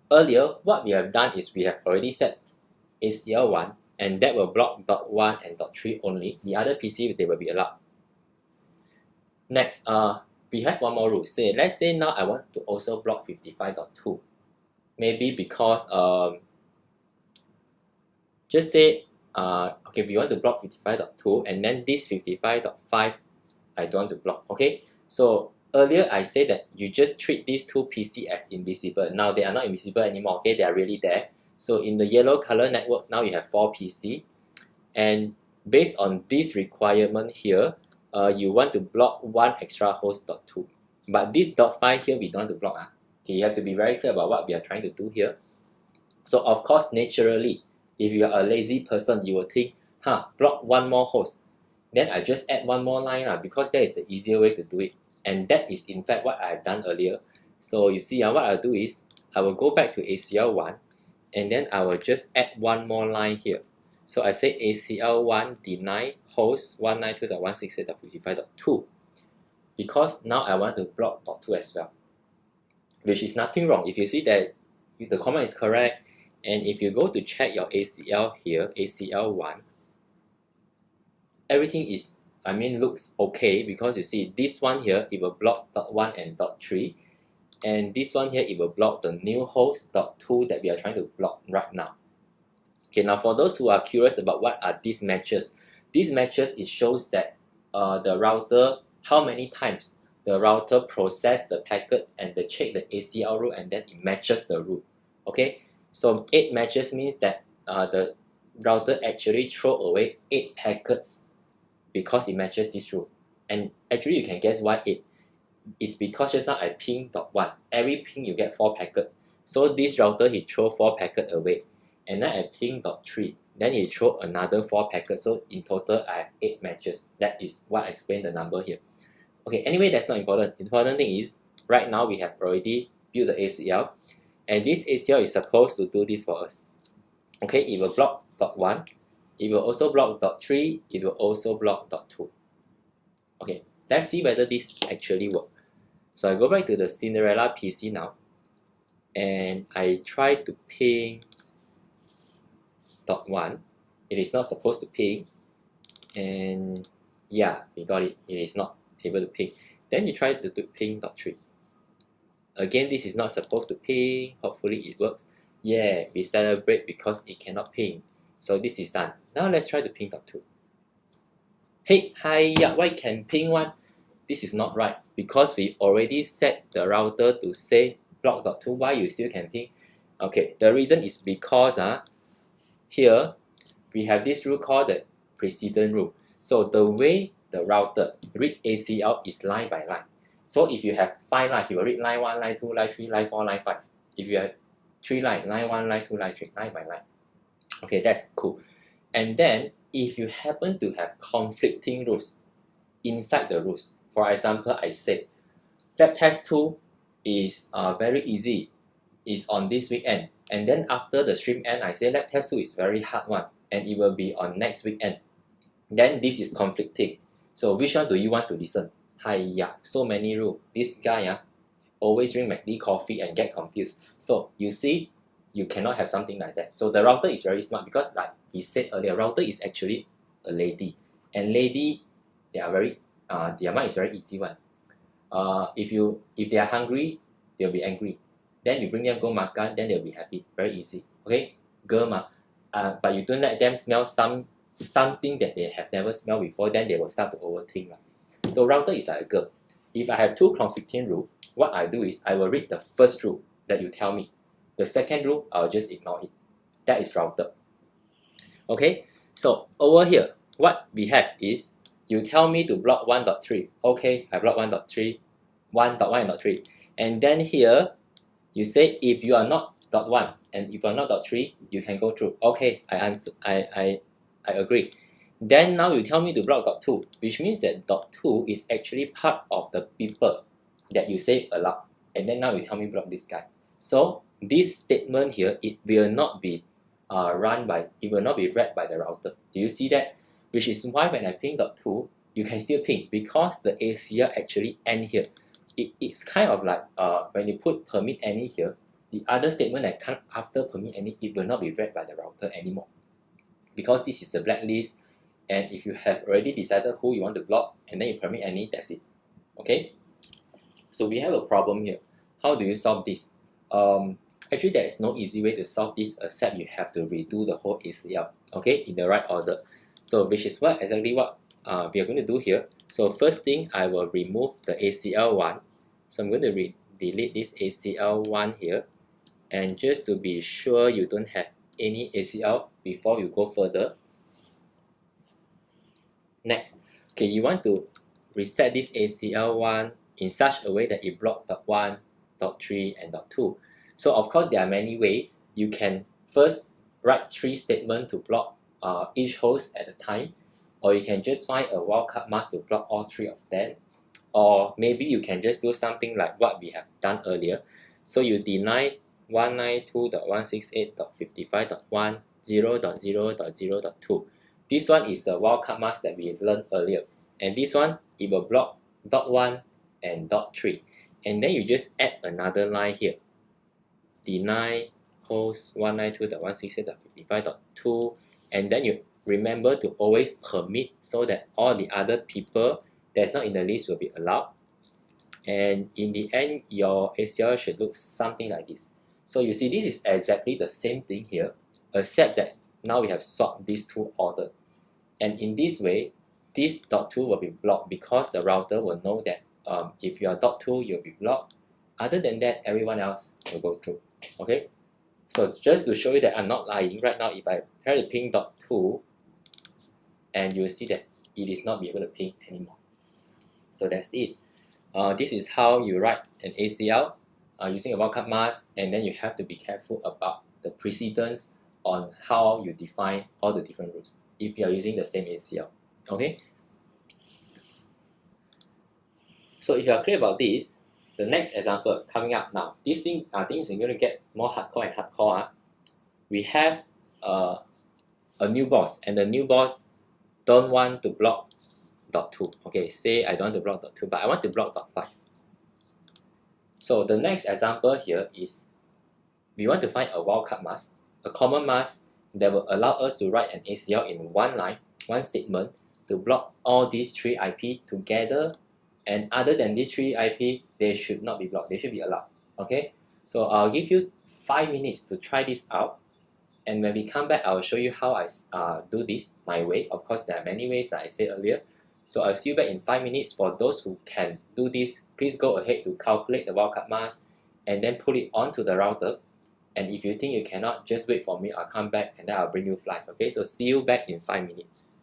Earlier, what we have done is we have already set ACL 1, and that will block dot 1 and dot 3 only. The other PC, they will be allowed. Next, we have one more rule. Let's say now I want to also block 55.2. Maybe because just say okay, we want to block 55.2 and then this 55.5 I don't want to block. Okay, so earlier I said that you just treat these two PC as invisible. Now they are not invisible anymore. Okay, they are really there. So in the yellow color network, now you have 4 PC, and based on this requirement here, you want to block 1 extra host dot 2. But this dot 5 here we don't want to block. Okay, you have to be very clear about what we are trying to do here. So of course, naturally, if you are a lazy person, you will think, block 1 more host. Then I just add 1 more line because that is the easier way to do it. And that is in fact what I've done earlier. So you see, what I'll do is, I will go back to ACL 1, and then I will just add 1 more line here. So I say ACL 1 deny host 192.168.55.2, because now I want to block dot 2 as well, which is nothing wrong. If you see that the comment is correct, and if you go to check your ACL here, ACL 1, everything is, looks okay, because you see this one here, it will block dot 1 and dot 3, and this one here, it will block the new host dot 2 that we are trying to block right now. Okay, now for those who are curious about what are these matches, it shows that the router, how many times the router process the packet and they check the ACL rule, and then it matches the rule. Okay, so 8 matches means that the router actually throw away 8 packets because it matches this rule. And actually you can guess why 8. It's because just now I ping dot 1. Every ping you get 4 packet. So this router, he throw 4 packet away. And then I ping dot 3. Then he throw another 4 packets. So in total I have 8 matches. That is what I explained the number here. Okay, anyway, that's not important. The important thing is, right now we have already built the ACL. And this ACL is supposed to do this for us. Okay, it will block dot 1. It will also block dot 3. It will also block dot 2. Okay, let's see whether this actually works. So I go back to the Cinderella PC now, and I try to ping dot 1. It is not supposed to ping, and yeah, we got it. It is not able to ping. Then you try to ping dot 3. Again, this is not supposed to ping. Hopefully it works. Yeah, we celebrate because it cannot ping. So this is done. Now let's try to ping dot 2. Hey, why can ping 1? This is not right, because we already set the router to say block dot 2. Why you still can ping? Okay, the reason is because here we have this rule called the precedence rule. So the way the router read ACL is line by line. So if you have 5 lines, you will read line 1, line 2, line 3, line 4, line 5. If you have 3 lines, line 1, line 2, line 3, line by line. Okay, that's cool. And then if you happen to have conflicting rules inside the rules, for example, I said lab test 2 is very easy, is on this weekend, and then after the stream end, I say lab test 2 is very hard one, and it will be on next weekend. Then this is conflicting. So which one do you want to listen? So many rules. This guy always drink McD coffee and get confused. So you see, you cannot have something like that. So the router is very smart, because like we said earlier, router is actually a lady, and lady, they are very their mind is very easy one. If they are hungry, they'll be angry. Then you bring them go makan, then they'll be happy. Very easy. Okay, girl but you don't let them smell something that they have never smelled before, then they will start to overthink. So router is like a girl. if I have two conflicting rules, what I do is I will read the first rule that you tell me. The second rule, I'll just ignore it. That is router. Okay, so over here, what we have is you tell me to block 1.3. Okay, I block 1.3, 1.1 and .3. And then here, you say if you are not .1 and if you are not .3, you can go through. Okay, I agree. Then now you tell me to block .2, which means that .2 is actually part of the people that you say allowed. And then now you tell me block this guy. So this statement here, it will not be read by the router. Do you see that? Which is why when I ping .2, you can still ping because the ACL actually end here. It's kind of like when you put permit any here, the other statement that comes after permit any, it will not be read by the router anymore. Because this is the blacklist, and if you have already decided who you want to block and then you permit any, that's it. Okay? So we have a problem here. How do you solve this? Actually, there is no easy way to solve this except you have to redo the whole ACL, okay, in the right order. So which is exactly what we are going to do here. So first thing, I will remove the ACL one. So I'm going to delete this ACL one here, and just to be sure you don't have any ACL before you go further. Next, okay, you want to reset this ACL one in such a way that it blocks .1, .3, and .2. So of course there are many ways. You can first write 3 statements to block each host at a time, or you can just find a wildcard mask to block all 3 of them, or maybe you can just do something like what we have done earlier. So you deny 192.168.55.1.0.0.0.2. This one is the wildcard mask that we learned earlier, and this one it will block .1 and .3, and then you just add another line here. Deny host 192.168.55.2, and then you remember to always permit so that all the other people that's not in the list will be allowed. And in the end, your ACL should look something like this. So you see, this is exactly the same thing here, except that now we have swapped these 2 orders. And in this way, this .2 will be blocked because the router will know that if you are .2, you'll be blocked. Other than that, everyone else will go through. Okay, so just to show you that I'm not lying, right now if I try to ping .2, and you will see that it is not be able to ping anymore. So that's it. This is how you write an ACL using a wildcard mask, and then you have to be careful about the precedence on how you define all the different rules if you are using the same ACL. Okay. So if you are clear about this, the next example coming up now. This thing, things are going to get more hardcore and hardcore. We have a new boss, and the new boss don't want to block .2. Okay, say I don't want to block .2, but I want to block .5. So the next example here is we want to find a wildcard mask, a common mask that will allow us to write an ACL in one line, one statement, to block all these 3 IP together. And other than these 3 IP, they should not be blocked. They should be allowed. Okay, so I'll give you 5 minutes to try this out. And when we come back, I'll show you how I do this my way. Of course, there are many ways that I said earlier. So I'll see you back in 5 minutes. For those who can do this, please go ahead to calculate the wildcard mask and then put it onto the router. And if you think you cannot, just wait for me. I'll come back and then I'll bring you live. Okay, so see you back in 5 minutes.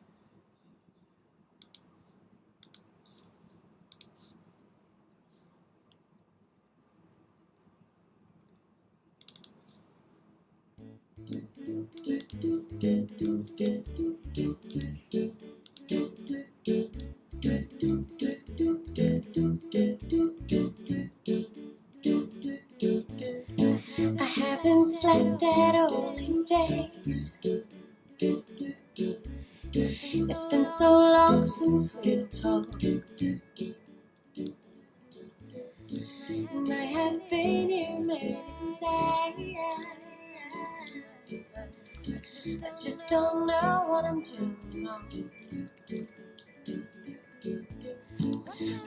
I haven't slept at all in days. It's been so long since we've talked, and I have been here many times. I just don't know what I'm doing wrong.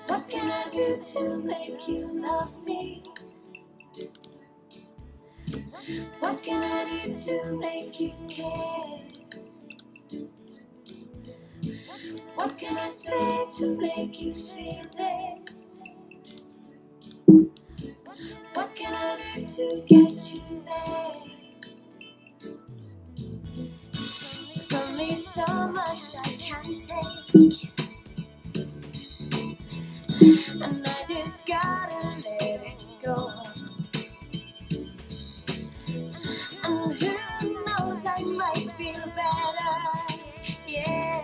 What can I do to make you love me? What can I do to make you care? What can I say to make you feel this? What can I do to get you there? There's only so much I can take, and I just gotta let it go. And who knows, I might feel better, yeah,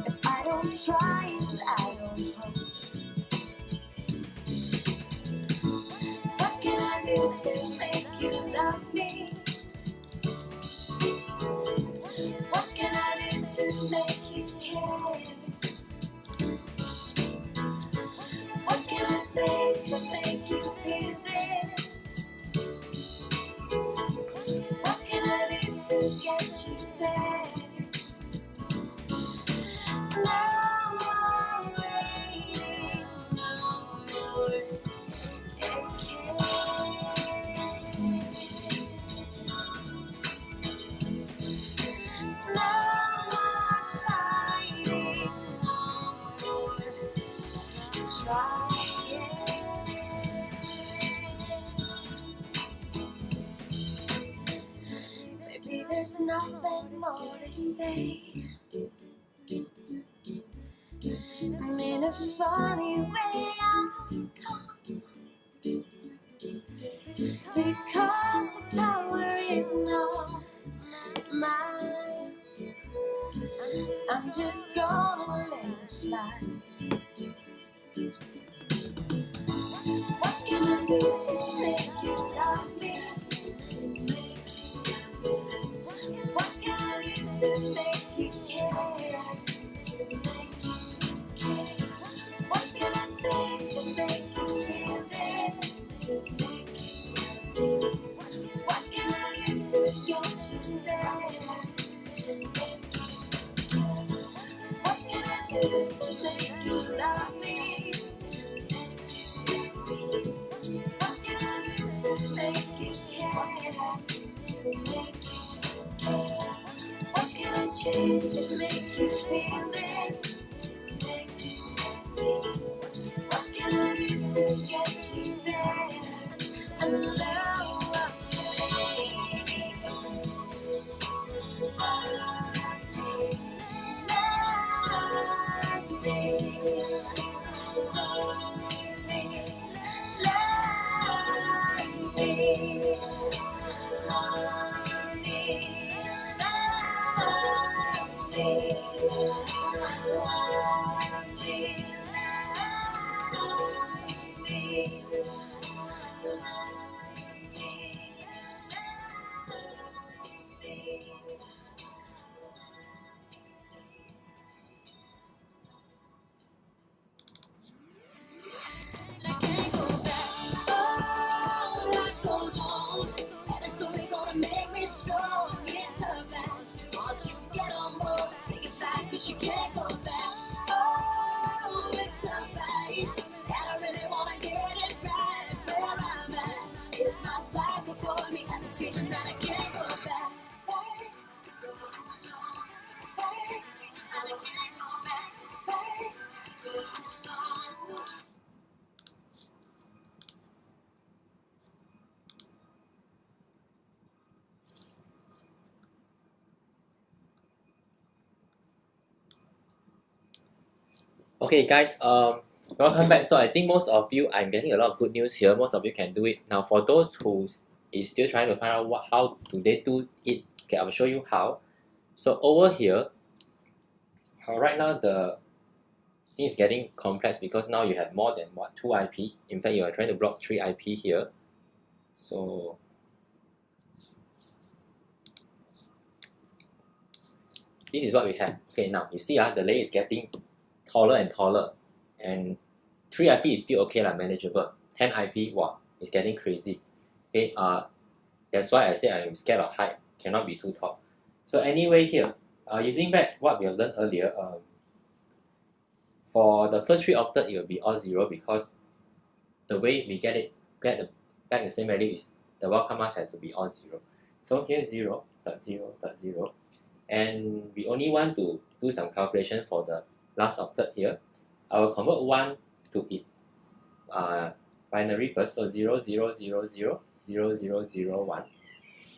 if I don't try and I don't hope. What can I do to make you love me? What can I do to make you care? What can I say to make you feel this? What can I do to get you there? No more waiting, no more aching. No more fighting, no more trying. Maybe there's nothing more to say. In a funny way, I'll come, because the power is not mine. I'm just gonna let it fly. What can I do to make you love me? What can I do to make you care? What can I say to make you feel this? What can I do to get you there? What can I do to make you love me? What can I do to make you care? What can I change to make you feel this? What can I do to get you there? And love me. You can't go back. Oh, it's a fight, and I really wanna get it right. Where I'm at, it's my life before me, and it's feeling that I can't go back. Okay guys, welcome back. So I think most of you, I'm getting a lot of good news here. Most of you can do it. Now for those who is still trying to find out how do they do it, okay, I'll show you how. So over here, right now the thing is getting complex because now you have more than 2 IP. In fact, you are trying to block 3 IP here. So this is what we have. Okay, now you see the layer is getting taller and taller, and 3 IP is still okay, manageable. 10 IP, wow, it's getting crazy. Okay, that's why I say I'm scared of height, cannot be too tall. So anyway, here, using back what we have learned earlier, for the first 3 octet, it will be all 0 because the way we get back the same value is the wildcard mask has to be all 0. So here 0.0.0, and we only want to do some calculation for the last octet here. I will convert 1 to its binary first, so 0, 0, 0, 0, 0, 0, 0, 1.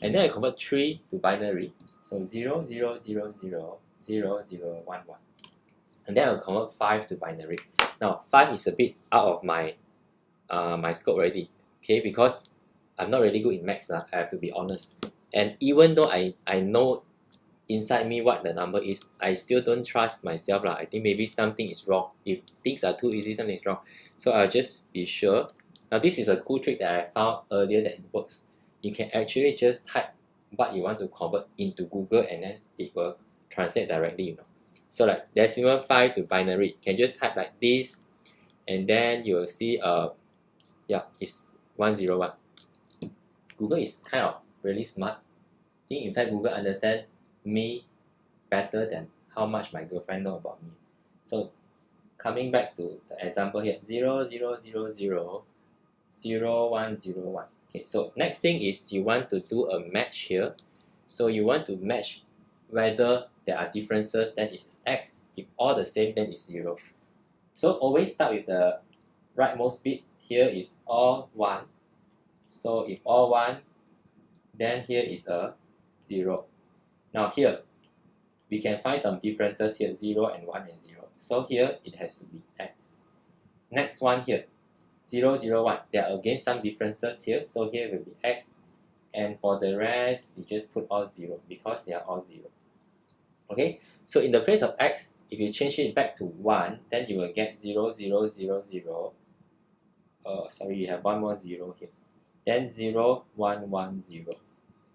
And then I convert 3 to binary, so 0, 0, 0, 0, 0, 0, 1, 1. And then I'll convert 5 to binary. Now 5 is a bit out of my my scope already, okay, because I'm not really good in maths, I have to be honest. And even though I know inside me what the number is, I still don't trust myself. I think maybe something is wrong. If things are too easy, something is wrong. So I'll just be sure. Now this is a cool trick that I found earlier that it works. You can actually just type what you want to convert into Google and then it will translate directly, you know. So like decimal 5 to binary, you can just type like this and then you will see yeah, it's 101. Google is kind of really smart. I think in fact Google understands me better than how much my girlfriend know about me. So coming back to the example here, 0, 0, 0, 0, 0, 1, 0, 1. Okay, so next thing is you want to do a match here. So you want to match whether there are differences, then it is X. If all the same, then it's 0. So always start with the rightmost bit. Here is all 1. So if all 1, then here is a 0. Now here, we can find some differences here, 0 and 1 and 0. So here, it has to be X. Next one here, 0, 0, 1. There are again some differences here, so here will be X. And for the rest, you just put all 0 because they are all 0. Okay, so in the place of X, if you change it back to 1, then you will get 0, 0, 0, 0. Sorry, you have one more 0 here. Then 0, 1, 1, 0.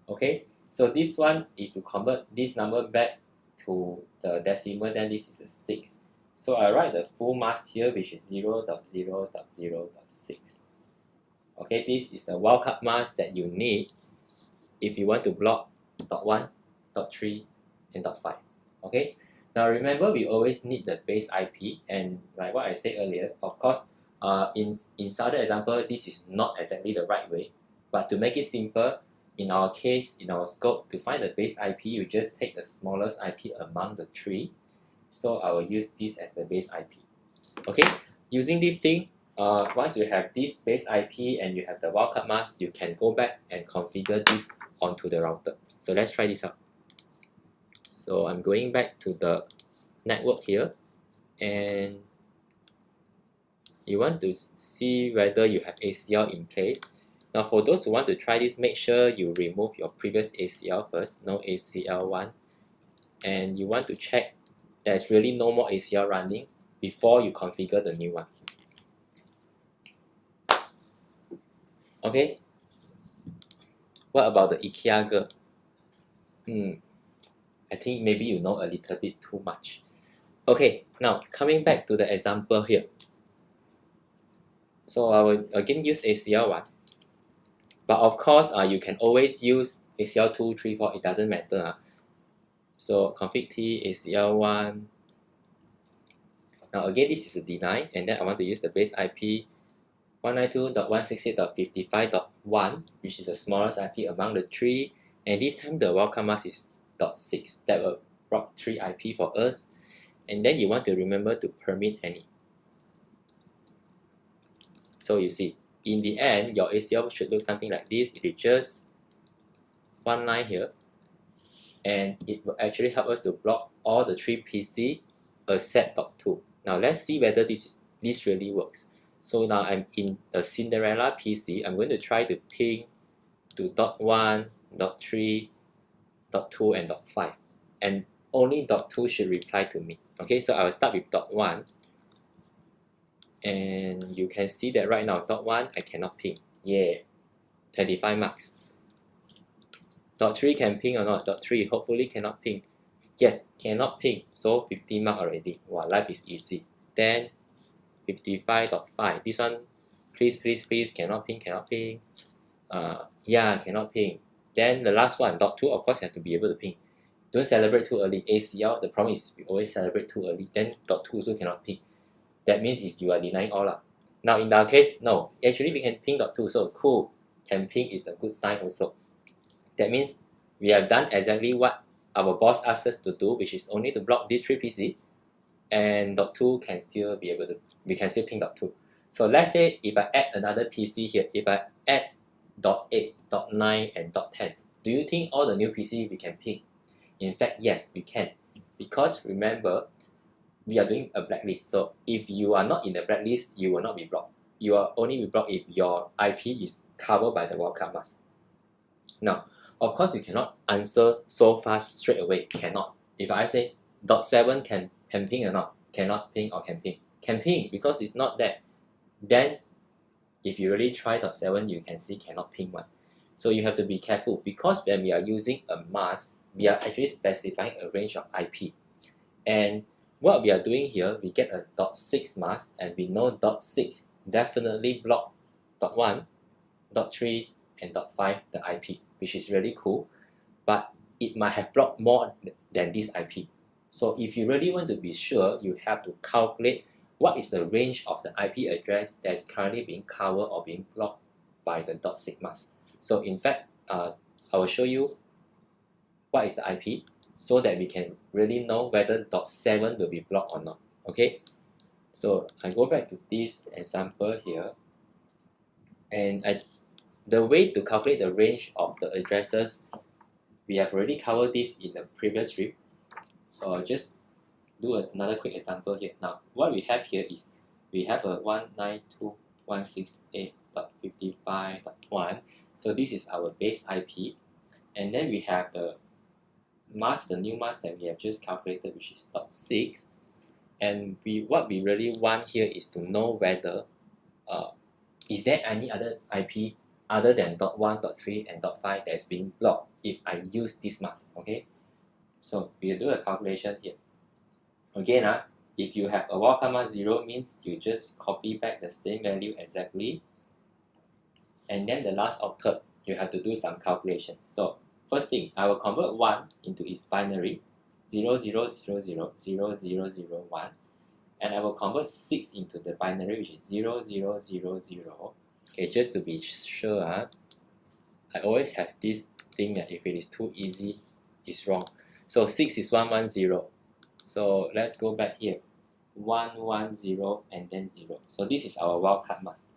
Okay, so this one, if you convert this number back to the decimal, then this is a 6. So I write the full mask here, which is 0.0.0.6. Okay, this is the wildcard mask that you need if you want to block dot 1, dot 3, and dot 5. Okay, now remember we always need the base IP, and like what I said earlier, of course, in other example, this is not exactly the right way, but to make it simple, in our case, in our scope, to find the base IP, you just take the smallest IP among the 3. So I will use this as the base IP. Okay, using this thing, once you have this base IP and you have the wildcard mask, you can go back and configure this onto the router. So let's try this out. So I'm going back to the network here, and you want to see whether you have ACL in place. Now for those who want to try this, make sure you remove your previous ACL first, no ACL 1. And you want to check there's really no more ACL running before you configure the new one. Okay, what about the IKEA girl? I think maybe you know a little bit too much. Okay, now coming back to the example here. So I will again use ACL 1. But of course, you can always use ACL 2, 3, 4, it doesn't matter. So config T, ACL 1. Now again, this is a deny, and then I want to use the base IP 192.168.55.1, which is the smallest IP among the 3. And this time the wildcard mask is .6. That will block 3 IP for us. And then you want to remember to permit any. So you see, in the end, your ACL should look something like this. If you just one line here, and it will actually help us to block all the 3 PC except .2. Now let's see whether this really works. So now I'm in the Cinderella PC. I'm going to try to ping to .1, .3, .2, and .5. And only .2 should reply to me. Okay, so I will start with .1. And you can see that right now, .1 I cannot ping. Yeah, 25 marks. .3 can ping or not? .3 hopefully cannot ping. Yes, cannot ping. So 50 mark already. Wow, life is easy. Then 55.5. This one, please, cannot ping. Yeah, cannot ping. Then the last one, .2, of course, you have to be able to ping. Don't celebrate too early. ACL, the problem is we always celebrate too early. Then .2 also cannot ping. That means is you are denying all. Now in our case, no. Actually, we can ping .2, so cool. Can ping is a good sign also. That means we have done exactly what our boss asked us to do, which is only to block this 3 PC, and .2 can still be able to, we can still ping .2. So let's say if I add another PC here, if I add .8, .9 and .10, do you think all the new PC we can ping? In fact, yes, we can. Because remember, we are doing a blacklist. So if you are not in the blacklist, you will not be blocked. You are only be blocked if your IP is covered by the wildcard mask. Now, of course, you cannot answer so fast straight away. Cannot. If I say .7 can ping or not, cannot ping or can ping. Can ping because it's not there. Then, if you really try .7, you can see cannot ping one. So you have to be careful because when we are using a mask, we are actually specifying a range of IP. And what we are doing here, we get a .6 mask and we know .6 definitely block .1, .3 and .5 the IP, which is really cool, but it might have blocked more than this IP. So if you really want to be sure, you have to calculate what is the range of the IP address that's currently being covered or being blocked by the .6 mask. So in fact, I will show you what is the IP so that we can really know whether .7 will be blocked or not. Okay, so I go back to this example here, and the way to calculate the range of the addresses, we have already covered this in the previous strip. So I'll just do another quick example here. Now, what we have here is we have a 192.168.55.1. So this is our base IP, and then we have the mask, the new mask that we have just calculated, which is .6. And what we really want here is to know whether is there any other IP other than .1, .3 and .5 that's being blocked if I use this mask. Okay, so we'll do a calculation here. Again, if you have a wildcard mask 0 means you just copy back the same value exactly, and then the last octet you have to do some calculations. So first thing, I will convert 1 into its binary 00000001, and I will convert 6 into the binary, which is 0000. Okay, just to be sure, I always have this thing that if it is too easy, it's wrong. So 6 is 110. So let's go back here, 110 and then 0. So this is our wildcard mask.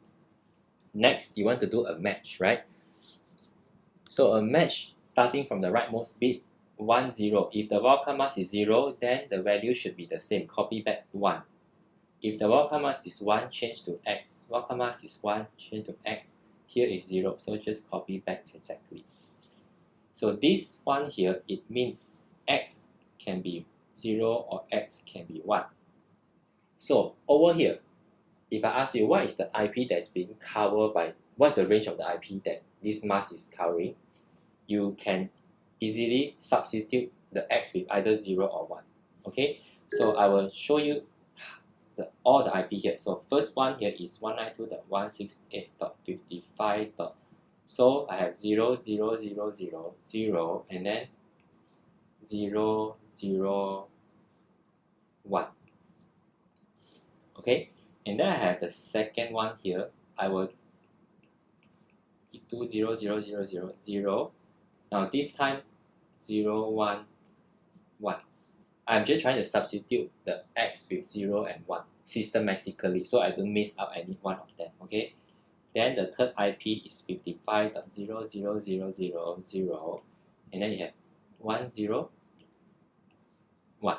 Next, you want to do a match, right? So a match starting from the rightmost bit, 10. If the wildcard mask is 0, then the value should be the same. Copy back 1. If the wildcard mask is 1, change to X. Wildcard mask is 1, change to X. Here is 0, so just copy back exactly. So this one here, it means X can be 0 or X can be 1. So over here, if I ask you what is the IP that's being covered by, what's the range of the IP that this mask is covering, you can easily substitute the X with either 0 or 1. Okay, so I will show you all the IP here. So first one here is 192.168.55. So I have 0, 0, 0, 0, 0, and then 0, 0, 1. Okay, and then I have the second one here. I will do 0, 0, 0, 0, 0. Now this time 0, 1, 1. I'm just trying to substitute the X with 0 and 1 systematically so I don't miss out any one of them. Okay, then the third IP is 55.00000, and then you have 1, 0, 1.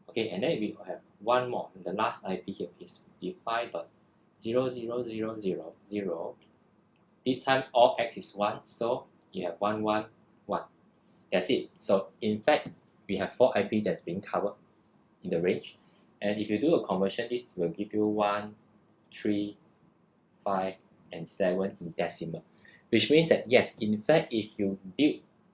Okay, and then we have one more. The last IP here is 55.00000. This time all X is 1, so you have 1, 1, 1. That's it. So in fact, we have 4 IP that's being covered in the range. And if you do a conversion, this will give you 1, 3, 5, and 7 in decimal. Which means that yes, in fact, if you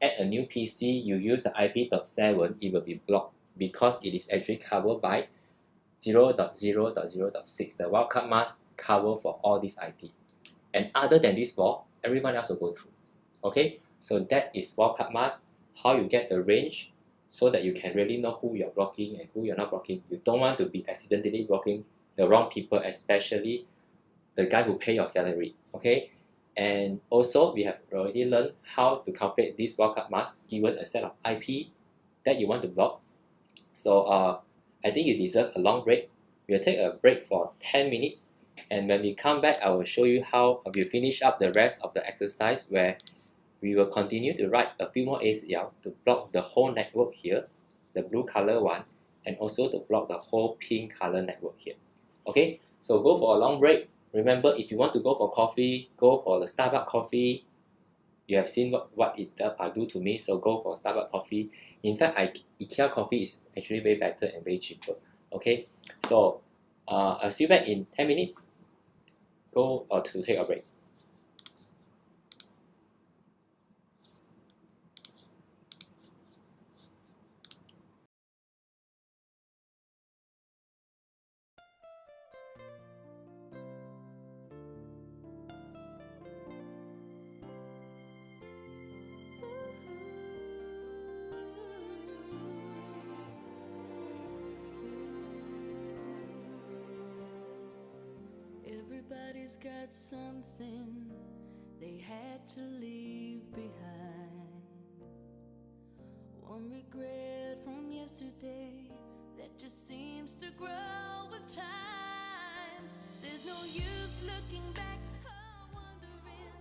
add a new PC, you use the IP.7, it will be blocked because it is actually covered by 0.0.0.6. The wildcard mask cover for all these IP. And other than these 4, everyone else will go through. Okay, so that is wildcard mask, how you get the range so that you can really know who you're blocking and who you're not blocking. You don't want to be accidentally blocking the wrong people, especially the guy who pay your salary. Okay, and also we have already learned how to calculate this wildcard mask given a set of IP that you want to block. So I think you deserve a long break. We'll take a break for 10 minutes, And when we come back, I will show you how we finish up the rest of the exercise, where we will continue to write a few more ACL to block the whole network here, the blue color one, and also to block the whole pink color network here. Okay, so go for a long break. Remember, if you want to go for coffee, go for the Starbucks coffee. You have seen what it do to me, so go for Starbucks coffee. In fact, ACL coffee is actually way better and way cheaper. Okay, so I'll see you back in 10 minutes. Go to take a break. Everybody's got something they had to leave behind. One regret from yesterday that just seems to grow with time. There's no use looking back or wondering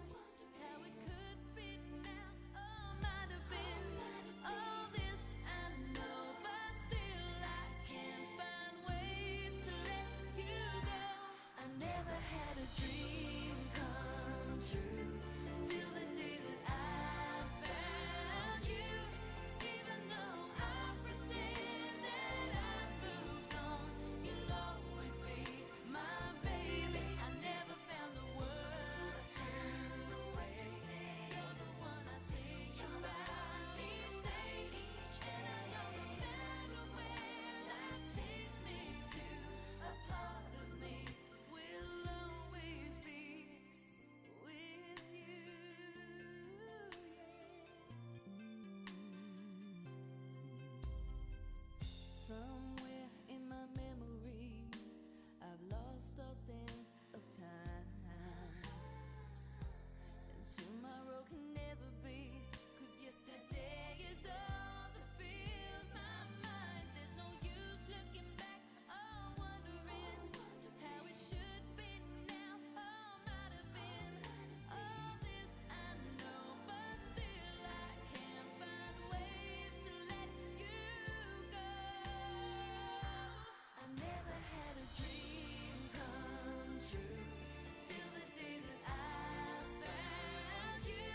how it could be now or might have been. All this I know, but still I can't find ways to let you go. I never had a dream come true till the day that I found you. Even though I pretend that I moved on, you'll always be my baby. I never found the words to say. You're the one I think about each day, and I know no matter where life takes me to, a part of me will always be with you. Somewhere in my memory, I've lost all sense of time, and tomorrow can never be, 'cause yesterday is all that fills my mind. There's no use looking back or wondering how it should be now or might have been. All this I know, but still I can't find ways to let you go. I never had a dream come true till the day that I found you.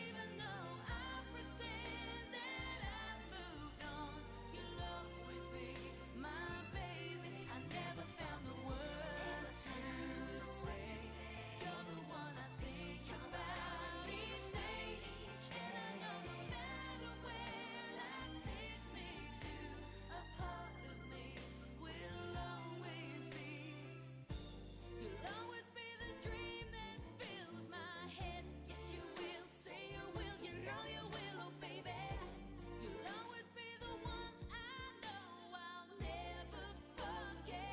Even though I pretend that I moved on, you'll always be my baby. I never found the words to say. You're the one I think about each day, and I know no matter where life takes me to, a part of me will always be. You'll always be the dream that fills my head. Yes, you will, say you will, you know you will, oh baby. You'll always be the one I know I'll never forget.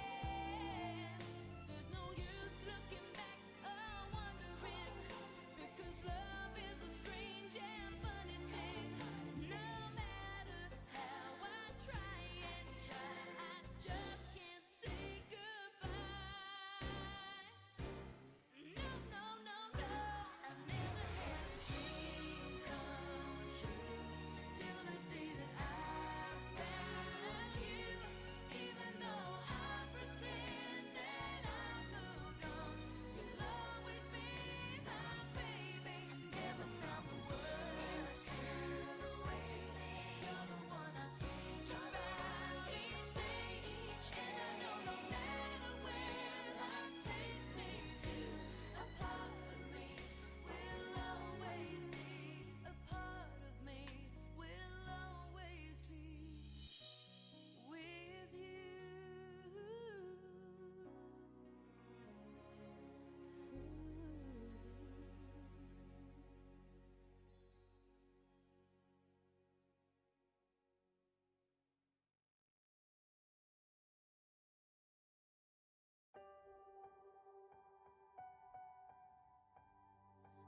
There's no use looking back or wondering, because love is a strange and funny thing. No matter how I try and try, I just can't say goodbye. No, no, no, no. I never had a dream come true till the day that I found you. Even though I pretend that I moved on, you'll always be my baby. Never found the words to say. You're the one I think about each day, and I know no matter where life takes me to, a part of me will always be. A part of me will always be with you.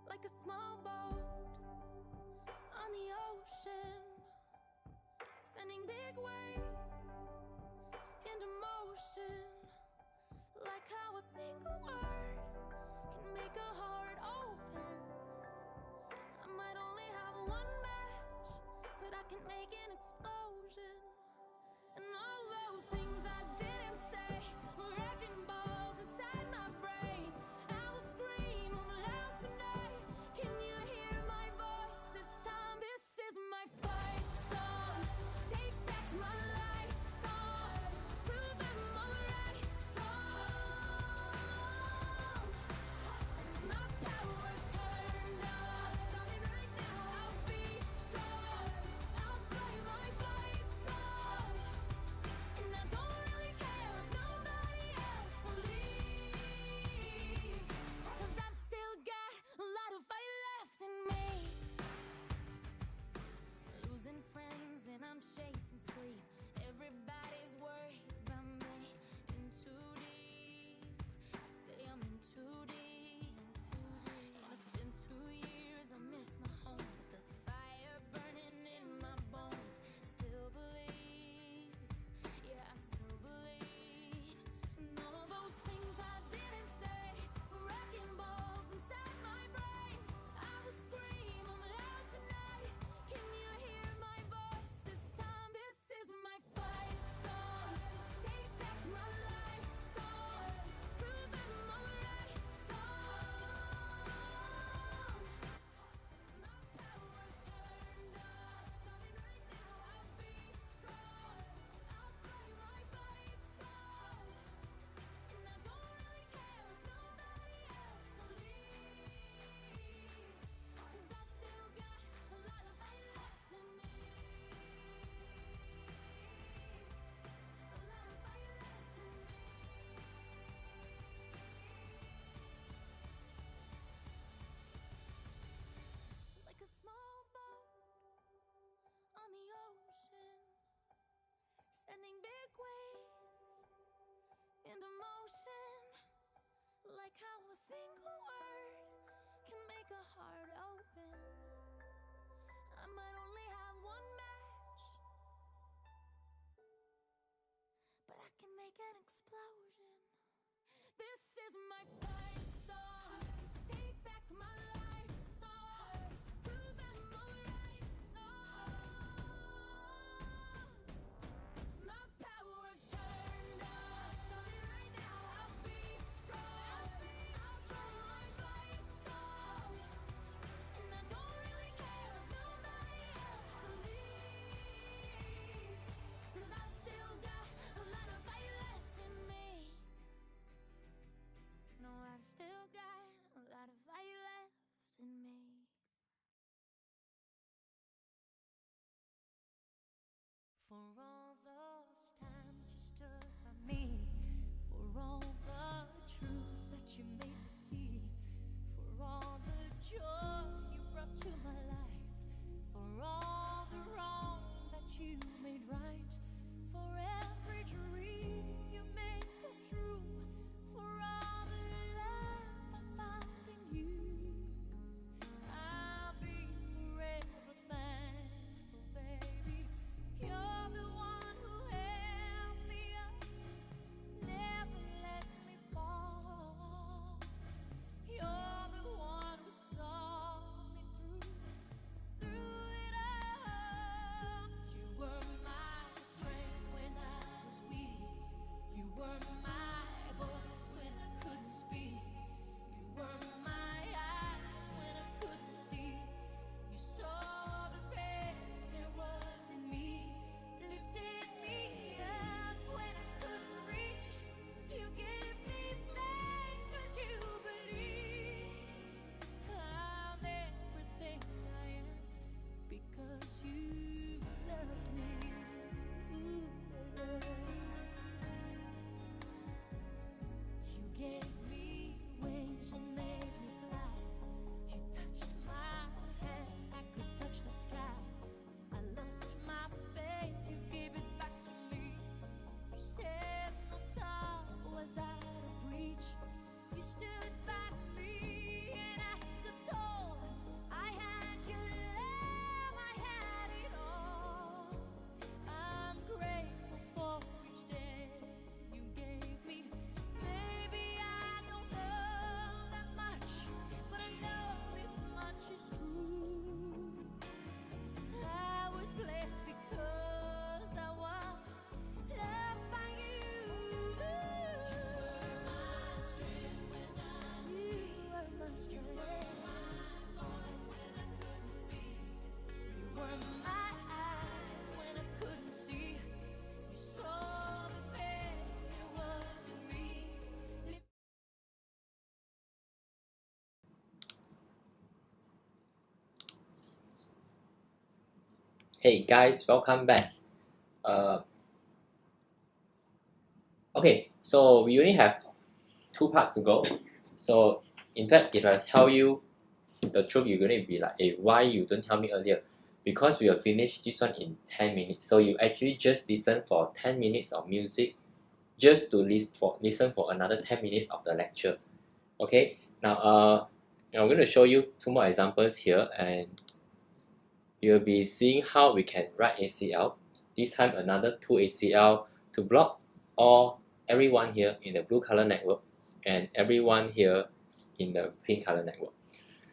Like a small boat on the ocean, sending big waves into motion. Like how a single sending big waves into motion, like how a single word can make a heart open. I might only have one match, but I can make an explosion. This is my fight song. Take back my life song. Prove I'm alright song. My power's turned on. So right now I'll be strong. I'll blow my fight song. And I don't really care if nobody else believes. 'Cause I've still got a lot of fight left in me. No, I've still got a lot of fight left in me. For all those times you stood by me, for all the truth that you made me see, for all the joy you brought to my life, for all the wrong that you made right, for every dream you made come true, for all the love I found in you, I'll be forever thankful, baby. You're the one who held me up, never let me fall. You're the one who saw me through it all. You were my strength when I was weak. You were my voice when I couldn't speak. You were my eyes when I couldn't see. You saw the best there was in me, lifted me up when I couldn't reach. You gave me faith 'cause you believe I'm everything I am because you loved me. Ooh. You gave me wings and made me fly. You touched my hand, I could touch the sky. I lost my faith, you gave it back to me. You said no star was out of reach. You stood by me and I stood tall. I had your love, I had it all. I'm grateful for each day you gave me. Maybe I don't know that much, but I know this much is true. I was blessed because I was loved by you. You were my strength when I was weak. You were my strength. You were my voice when I couldn't speak. You were my eyes when I couldn't see. You saw the best there was in me. Hey guys, welcome back. Okay, so we only have 2 parts to go. So in fact, if I tell you the truth, you're going to be like, hey, why you don't tell me earlier? Because we will finish this one in 10 minutes. So you actually just listen for 10 minutes of music just to listen for another 10 minutes of the lecture. Okay, now I'm going to show you 2 more examples here, and you'll be seeing how we can write ACL. This time another 2 ACL to block everyone here in the blue color network and everyone here in the pink color network.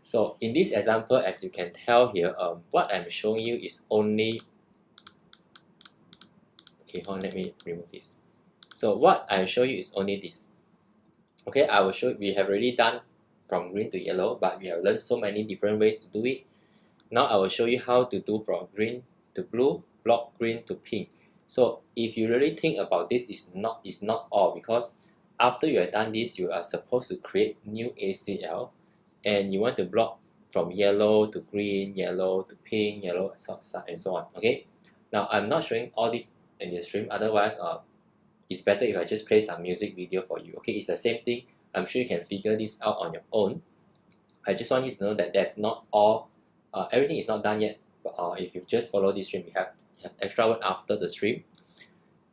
So in this example, as you can tell here, what I'm showing you is only, okay, hold on, let me remove this. So what I show you is only this. Okay, I will show, we have already done from green to yellow, but we have learned so many different ways to do it. Now I will show you how to do from green to blue, block green to pink. So if you really think about this, it's not all, because after you have done this, you are supposed to create new ACL, and you want to block from yellow to green, yellow to pink, yellow, and so on. Okay. Now I'm not showing all this in the stream. Otherwise, it's better if I just play some music video for you. Okay, it's the same thing. I'm sure you can figure this out on your own. I just want you to know that that's not all. Everything is not done yet. But if you just follow this stream, you have extra work after the stream.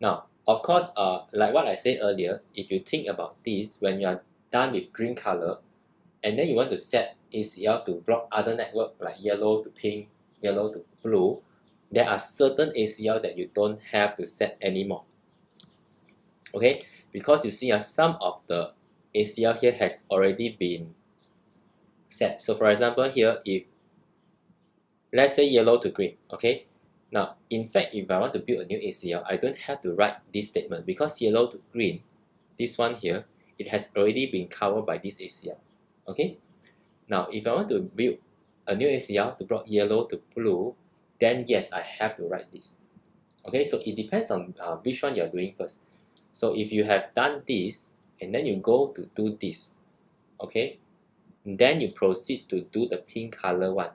Now, of course, like what I said earlier, if you think about this, when you are done with green color, and then you want to set ACL to block other network like yellow to pink, yellow to blue, there are certain ACL that you don't have to set anymore. Okay, because you see some of the ACL here has already been set. So for example here, if let's say yellow to green, okay, now in fact if I want to build a new ACL, I don't have to write this statement because yellow to green, this one here, it has already been covered by this ACL. Okay, now if I want to build a new ACL to block yellow to blue, then yes, I have to write this. Okay, so it depends on which one you're doing first. So if you have done this and then you go to do this, okay, then you proceed to do the pink color one,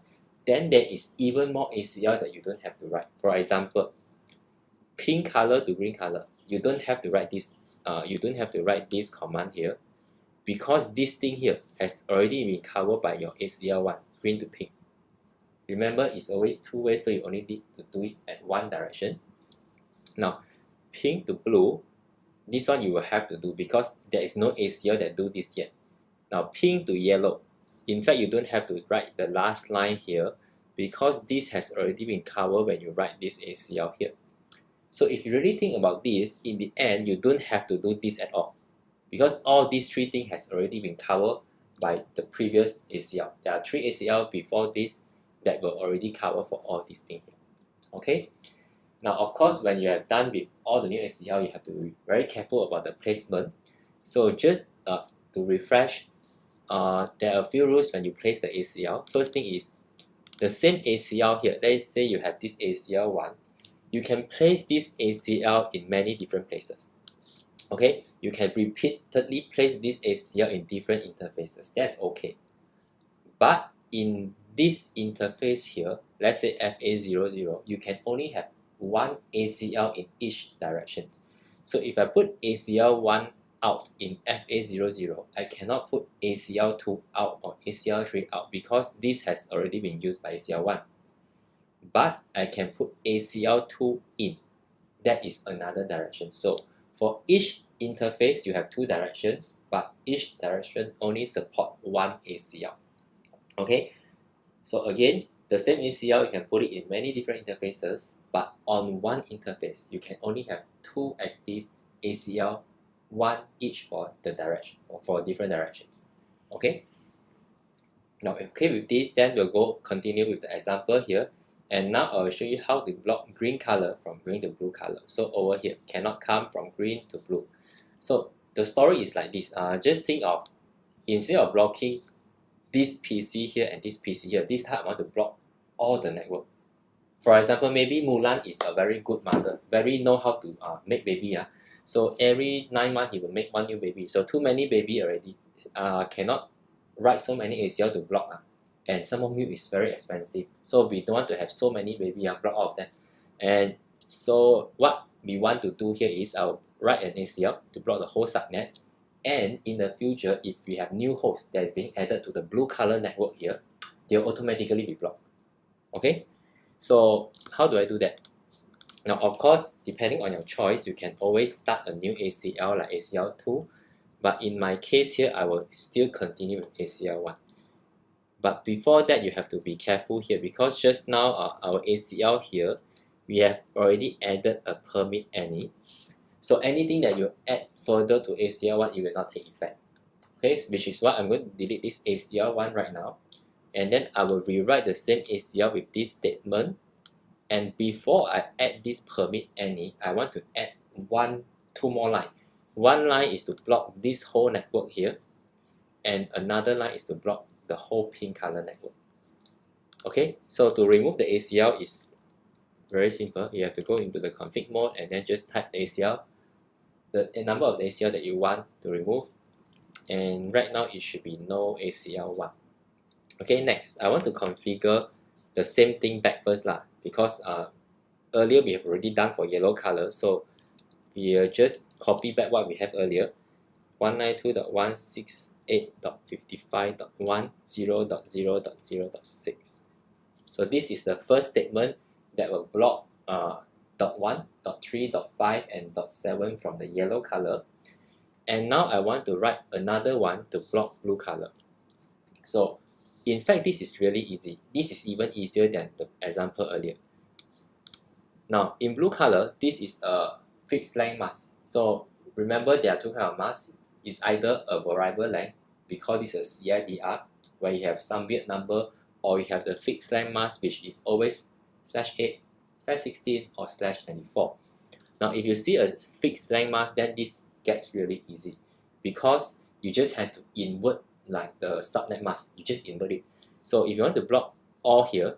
then there is even more ACL that you don't have to write. For example, pink color to green color, you don't have to write this. You don't have to write this command here, because this thing here has already been covered by your ACL one, green to pink. Remember, it's always two ways, so you only need to do it at one direction. Now, pink to blue, this one you will have to do because there is no ACL that do this yet. Now, pink to yellow, in fact, you don't have to write the last line here because this has already been covered when you write this ACL here. So if you really think about this, in the end, you don't have to do this at all because all these three things has already been covered by the previous ACL. There are 3 ACL before this that were already covered for all these things here. Okay. Now, of course, when you have done with all the new ACL, you have to be very careful about the placement. So just to refresh, there are a few rules when you place the ACL. First thing is the same ACL here. Let's say you have this ACL one. You can place this ACL in many different places. Okay, you can repeatedly place this ACL in different interfaces. That's okay. But in this interface here, let's say FA00, you can only have one ACL in each direction. So if I put ACL1 out in FA00, I cannot put ACL2 out or ACL3 out because this has already been used by ACL1. But I can put ACL2 in. That is another direction. So for each interface, you have 2 directions, but each direction only support one ACL. Okay, so again, the same ACL, you can put it in many different interfaces, but on one interface, you can only have 2 active ACL, one each for the direction or for different directions. Okay. Now, okay with this, then we'll continue with the example here, and now I will show you how to block green color from green to blue color. So over here, cannot come from green to blue. So the story is like this. Just think of, instead of blocking this PC here and this PC here, this time I want to block all the network. For example, maybe Mulan is a very good mother, very know how to make baby. So every 9 months he will make 1 new baby. So too many baby already. Cannot write so many ACL to block. And some of milk is very expensive. So we don't want to have so many baby, block all of them. And so what we want to do here is I'll write an ACL to block the whole subnet. And in the future, if we have new hosts that is being added to the blue color network here, they'll automatically be blocked. Okay, so how do I do that? Now, of course, depending on your choice, you can always start a new ACL like ACL2. But in my case here, I will still continue with ACL1. But before that, you have to be careful here because just now our ACL here, we have already added a permit any. So anything that you add further to ACL1, it will not take effect. Okay, which is why I'm going to delete this ACL1 right now. And then I will rewrite the same ACL with this statement. And before I add this permit any, I want to add 2 more lines. One line is to block this whole network here. And another line is to block the whole pink color network. Okay, so to remove the ACL is very simple. You have to go into the config mode and then just type ACL, the number of the ACL that you want to remove. And right now it should be no ACL1. Okay, next, I want to configure the same thing back first because earlier we have already done for yellow color. So we'll just copy back what we have earlier. 192.168.55.10.0.0.6. So this is the first statement that will block .1, .3, .5, and .7 from the yellow color. And now I want to write another one to block blue color. So in fact, this is really easy. This is even easier than the example earlier. Now in blue color, this is a fixed length mask. So remember, there are two kinds of masks. It's either a variable length, we call this a CIDR, where you have some weird number, or you have the fixed length mask, which is always /8, /16, or /24. Now if you see a fixed length mask, then this gets really easy, because you just have to invert like the subnet mask. You just invert it. So if you want to block all here,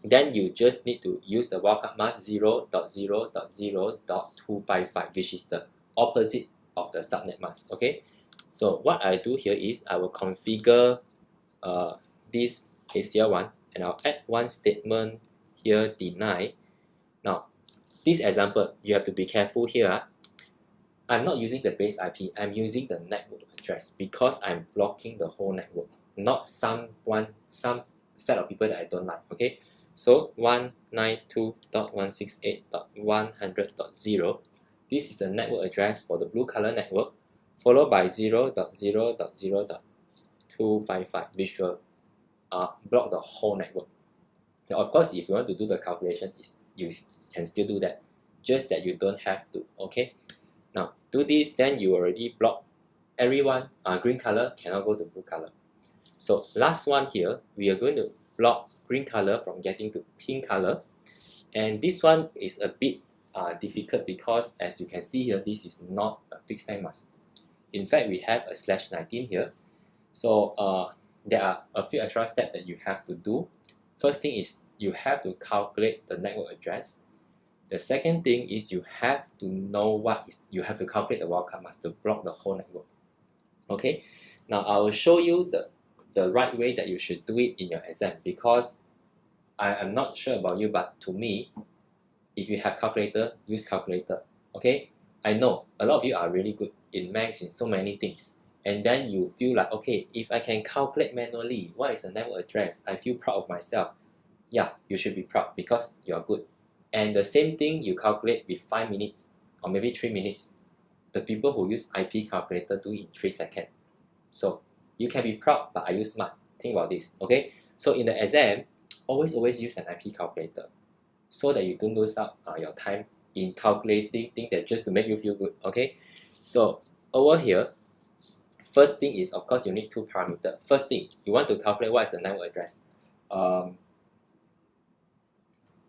then you just need to use the wildcard mask 0.0.0.255, which is the opposite of the subnet mask. Okay, so what I do here is I will configure this ACL one, and I'll add one statement here, deny. Now this example, you have to be careful here. I'm not using the base IP, I'm using the network address, because I'm blocking the whole network, not some set of people that I don't like. Okay, so 192.168.100.0, this is the network address for the blue color network, followed by 0.0.0.255, which will block the whole network. Now of course, if you want to do the calculation, you can still do that, just that you don't have to. Okay, now do this, then you already block everyone. Green color cannot go to blue color. So last one here, we are going to block green color from getting to pink color, and this one is a bit difficult, because as you can see here, this is not a fixed length mask. In fact, we have a /19 here. So there are a few extra steps that you have to do. First thing is you have to calculate the network address. The second thing is you have to know you have to calculate the wildcard mask to block the whole network. Okay, now I will show you the right way that you should do it in your exam, because I am not sure about you, but to me, if you have calculator, use calculator. Okay, I know a lot of you are really good in maths, in so many things, and then you feel like, okay, if I can calculate manually what is the network address, I feel proud of myself. Yeah, you should be proud, because you are good. And the same thing you calculate with 5 minutes or maybe 3 minutes, the people who use IP calculator do it in 3 seconds. So you can be proud, but are you smart? Think about this. Okay, so in the exam, always use an IP calculator, so that you don't lose out your time in calculating things that just to make you feel good. Okay, so over here, first thing is, of course, you need two parameters. First thing, you want to calculate what is the network address.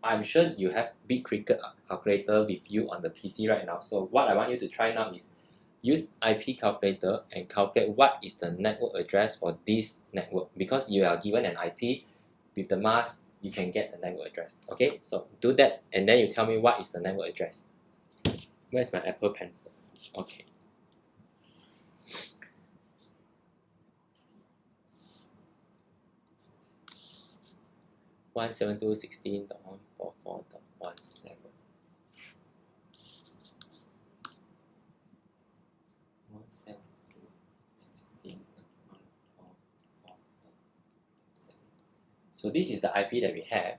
I'm sure you have Big Cricket calculator with you on the PC right now. So what I want you to try now is use IP calculator and calculate what is the network address for this network, because you are given an IP with the mask, you can get the network address. Okay, so do that, and then you tell me what is the network address. Where's my Apple Pencil? Okay. (172.16.144.17) 172.16.144.17. So this is the IP that we have.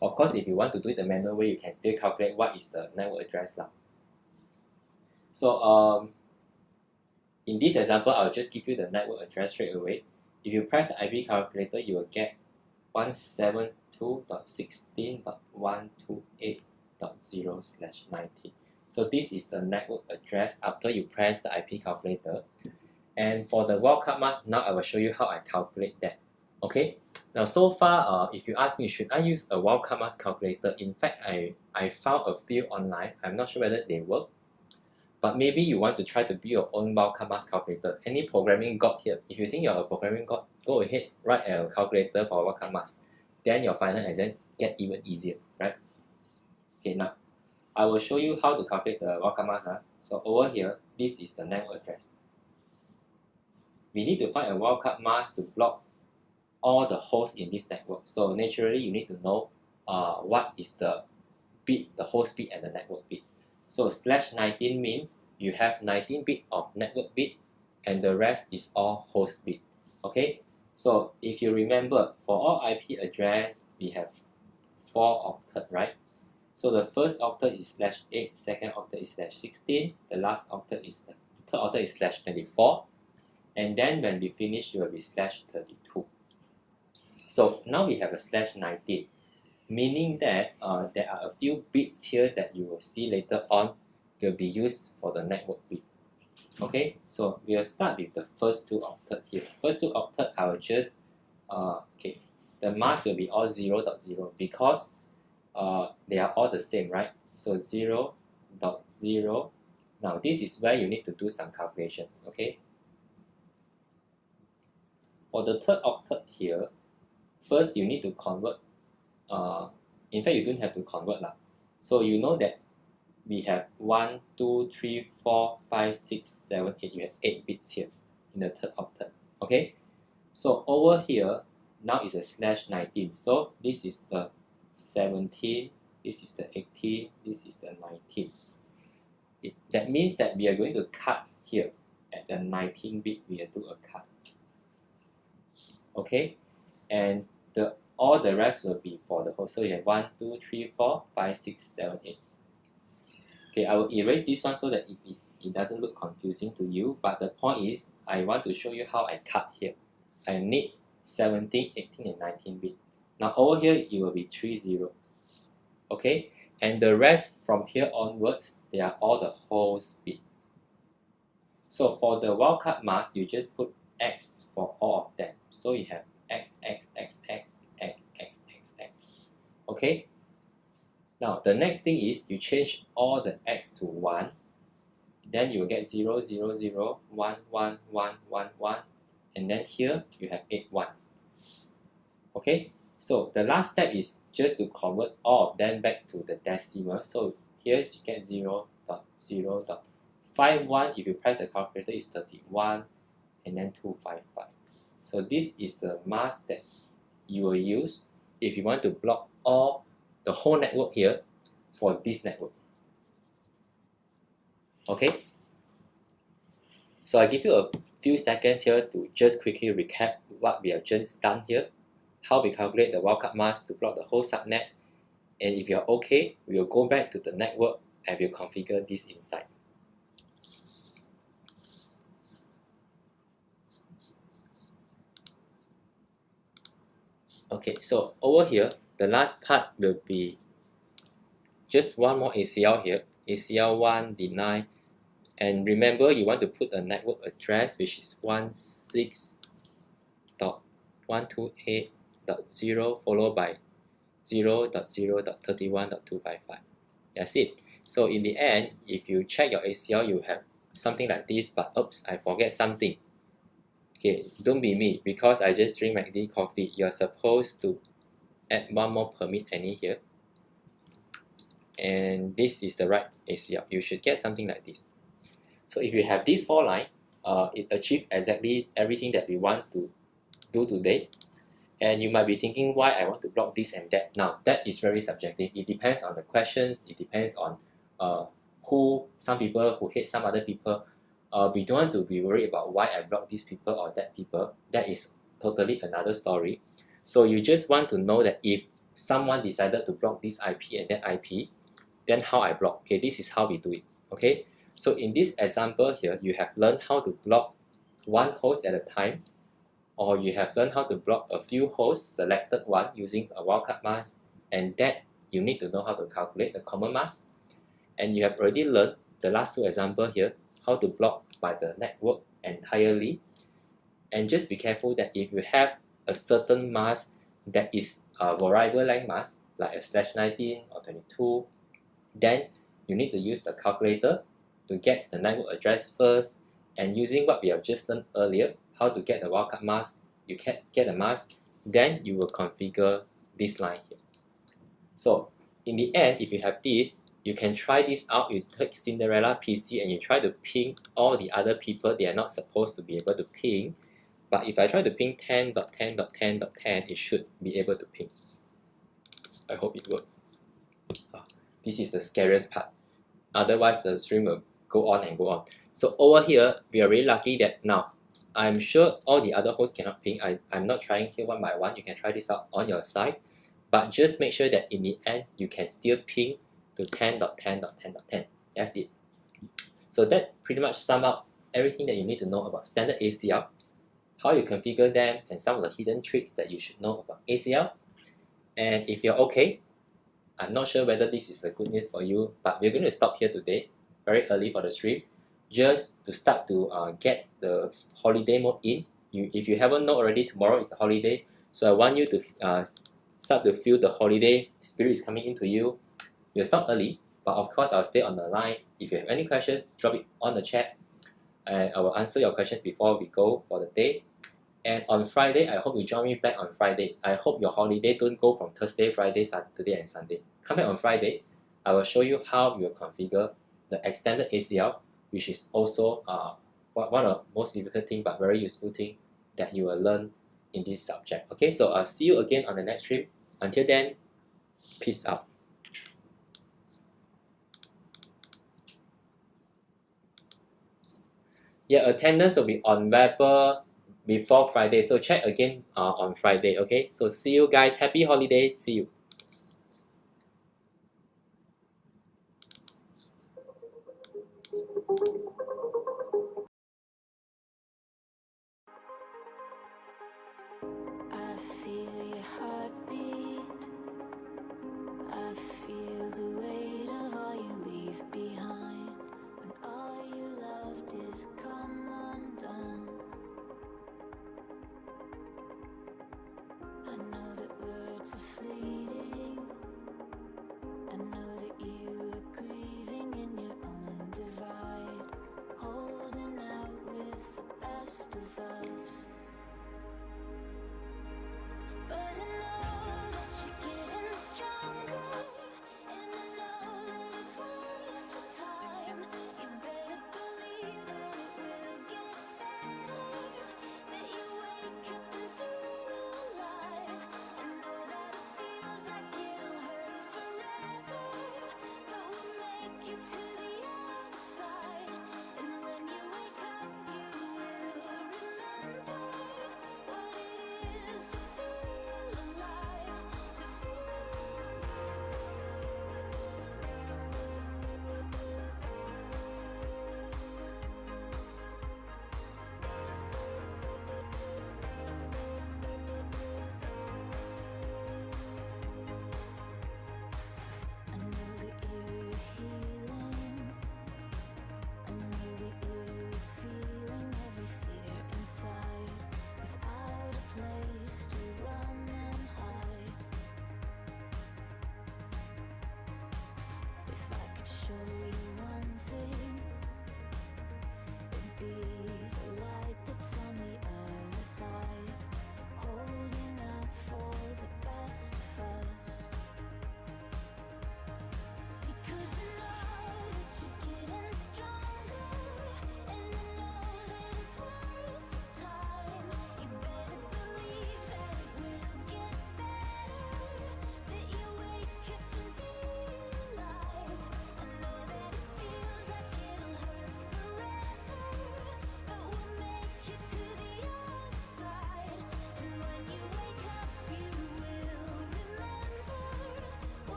Of course, if you want to do it the manual way, you can still calculate what is the network address now. So in this example, I'll just give you the network address straight away. If you press the IP calculator, you will get 172.16.128.0/19. So this is the network address after you press the IP calculator. And for the wildcard mask, now I will show you how I calculate that. Okay, now so far, if you ask me, should I use a wildcard mask calculator? In fact, I found a few online. I'm not sure whether they work, but maybe you want to try to build your own wildcard mask calculator. Any programming god here, if you think you're a programming god, go ahead, write a calculator for wildcard mask. Then your final exam get even easier, right? Okay, now I will show you how to calculate the wildcard mask. So over here, this is the network address. We need to find a wildcard mask to block all the hosts in this network. So naturally, you need to know what is the bit, the host bit and the network bit. So /19 means you have 19 bit of network bit, and the rest is all host bit. Okay, so if you remember, for all IP address, we have 4 octet, right? So the first octet is /8, second octet is /16, the last octet is, third octet is /24, and then when we finish, it will be /32. So now we have a /19, meaning that there are a few bits here that you will see later on will be used for the network bit. Okay, so we'll start with the first two octet here. First two octet, I will just, the mask will be all 0.0 because they are all the same, right? So 0.0. Now this is where you need to do some calculations, okay? For the third octet here, first you need to convert, in fact you don't have to convert lah. So you know that we have 1, 2, 3, 4, 5, 6, 7, 8, you have 8 bits here in the third octet, okay? So over here, now is a /19, so this is the 17, this is the 18, this is the 19. That means that we are going to cut here at the 19 bit, we will do a cut. Okay, and all the rest will be for the whole. So you have 1, 2, 3, 4, 5, 6, 7, 8. Okay, I will erase this one so that it doesn't look confusing to you. But the point is, I want to show you how I cut here. I need 17, 18, and 19 bit. Now over here, it will be 30. Okay, and the rest from here onwards, they are all the whole bit. So for the wildcard mask, you just put X for all of them. So you have X, X, X, X, X, X, X, X. Okay? Now the next thing is you change all the X to 1. Then you will get 0, 0, 0, 1, 1, 1, 1, 1. And then here you have 8 ones. Okay? So the last step is just to convert all of them back to the decimal. So here you get 0.0.51. If you press the calculator, is 31 and then 255. So this is the mask that you will use if you want to block the whole network here for this network. Okay? So I give you a few seconds here to just quickly recap what we have just done here, how we calculate the wildcard mask to block the whole subnet, and if you're okay, we will go back to the network and we'll configure this inside. Okay, so over here, the last part will be just one more ACL here, ACL1 deny, and remember you want to put a network address which is 16.128.0 followed by 0.0.31.255. That's it. So in the end, if you check your ACL, you have something like this, but oops, I forget something. Okay, don't be me, because I just drink McD coffee. You're supposed to add one more permit any here. And this is the right ACL. You should get something like this. So if you have this 4 line, it achieves exactly everything that we want to do today. And you might be thinking why I want to block this and that. Now, that is very subjective. It depends on the questions. It depends on some people who hate some other people. We don't want to be worried about why I block these people or that people. That is totally another story. So you just want to know that if someone decided to block this IP and that IP, then how I block. Okay, this is how we do it. Okay, so in this example here, you have learned how to block one host at a time, or you have learned how to block a few hosts, selected one using a wildcard mask, and that you need to know how to calculate the common mask. And you have already learned the last 2 examples here, how to block by the network entirely. And just be careful that if you have a certain mask that is a variable length mask, like a /19 or 22, then you need to use the calculator to get the network address first, and using what we have just learned earlier, how to get the wildcard mask, you can get a mask, then you will configure this line here. So in the end, if you have this, you can try this out. You take Cinderella PC and you try to ping all the other people they are not supposed to be able to ping. But if I try to ping 10.10.10.10, it should be able to ping. I hope it works. This is the scariest part. Otherwise, the stream will go on and go on. So over here, we are really lucky that now, I'm sure all the other hosts cannot ping. I'm not trying here one by one. You can try this out on your side. But just make sure that in the end, you can still ping to 10.10.10.10. That's it. So that pretty much sum up everything that you need to know about standard ACL, how you configure them, and some of the hidden tricks that you should know about ACL. And if you're okay, I'm not sure whether this is a good news for you, but we're going to stop here today, very early for the stream, just to start to get the holiday mode in. If you haven't known already, tomorrow is a holiday, so I want you to start to feel the holiday spirit is coming into you. We'll stop early, but of course I'll stay on the line. If you have any questions, drop it on the chat, and I will answer your questions before we go for the day. And on Friday, I hope you join me back on Friday. I hope your holiday don't go from Thursday, Friday, Saturday, and Sunday. Come back on Friday. I will show you how you will configure the extended ACL, which is also one of the most difficult thing but very useful thing that you will learn in this subject. Okay, so I'll see you again on the next stream. Until then, peace out. Yeah, attendance will be on Weber before Friday, so check again on Friday. Okay, so see you guys. Happy holidays. See you.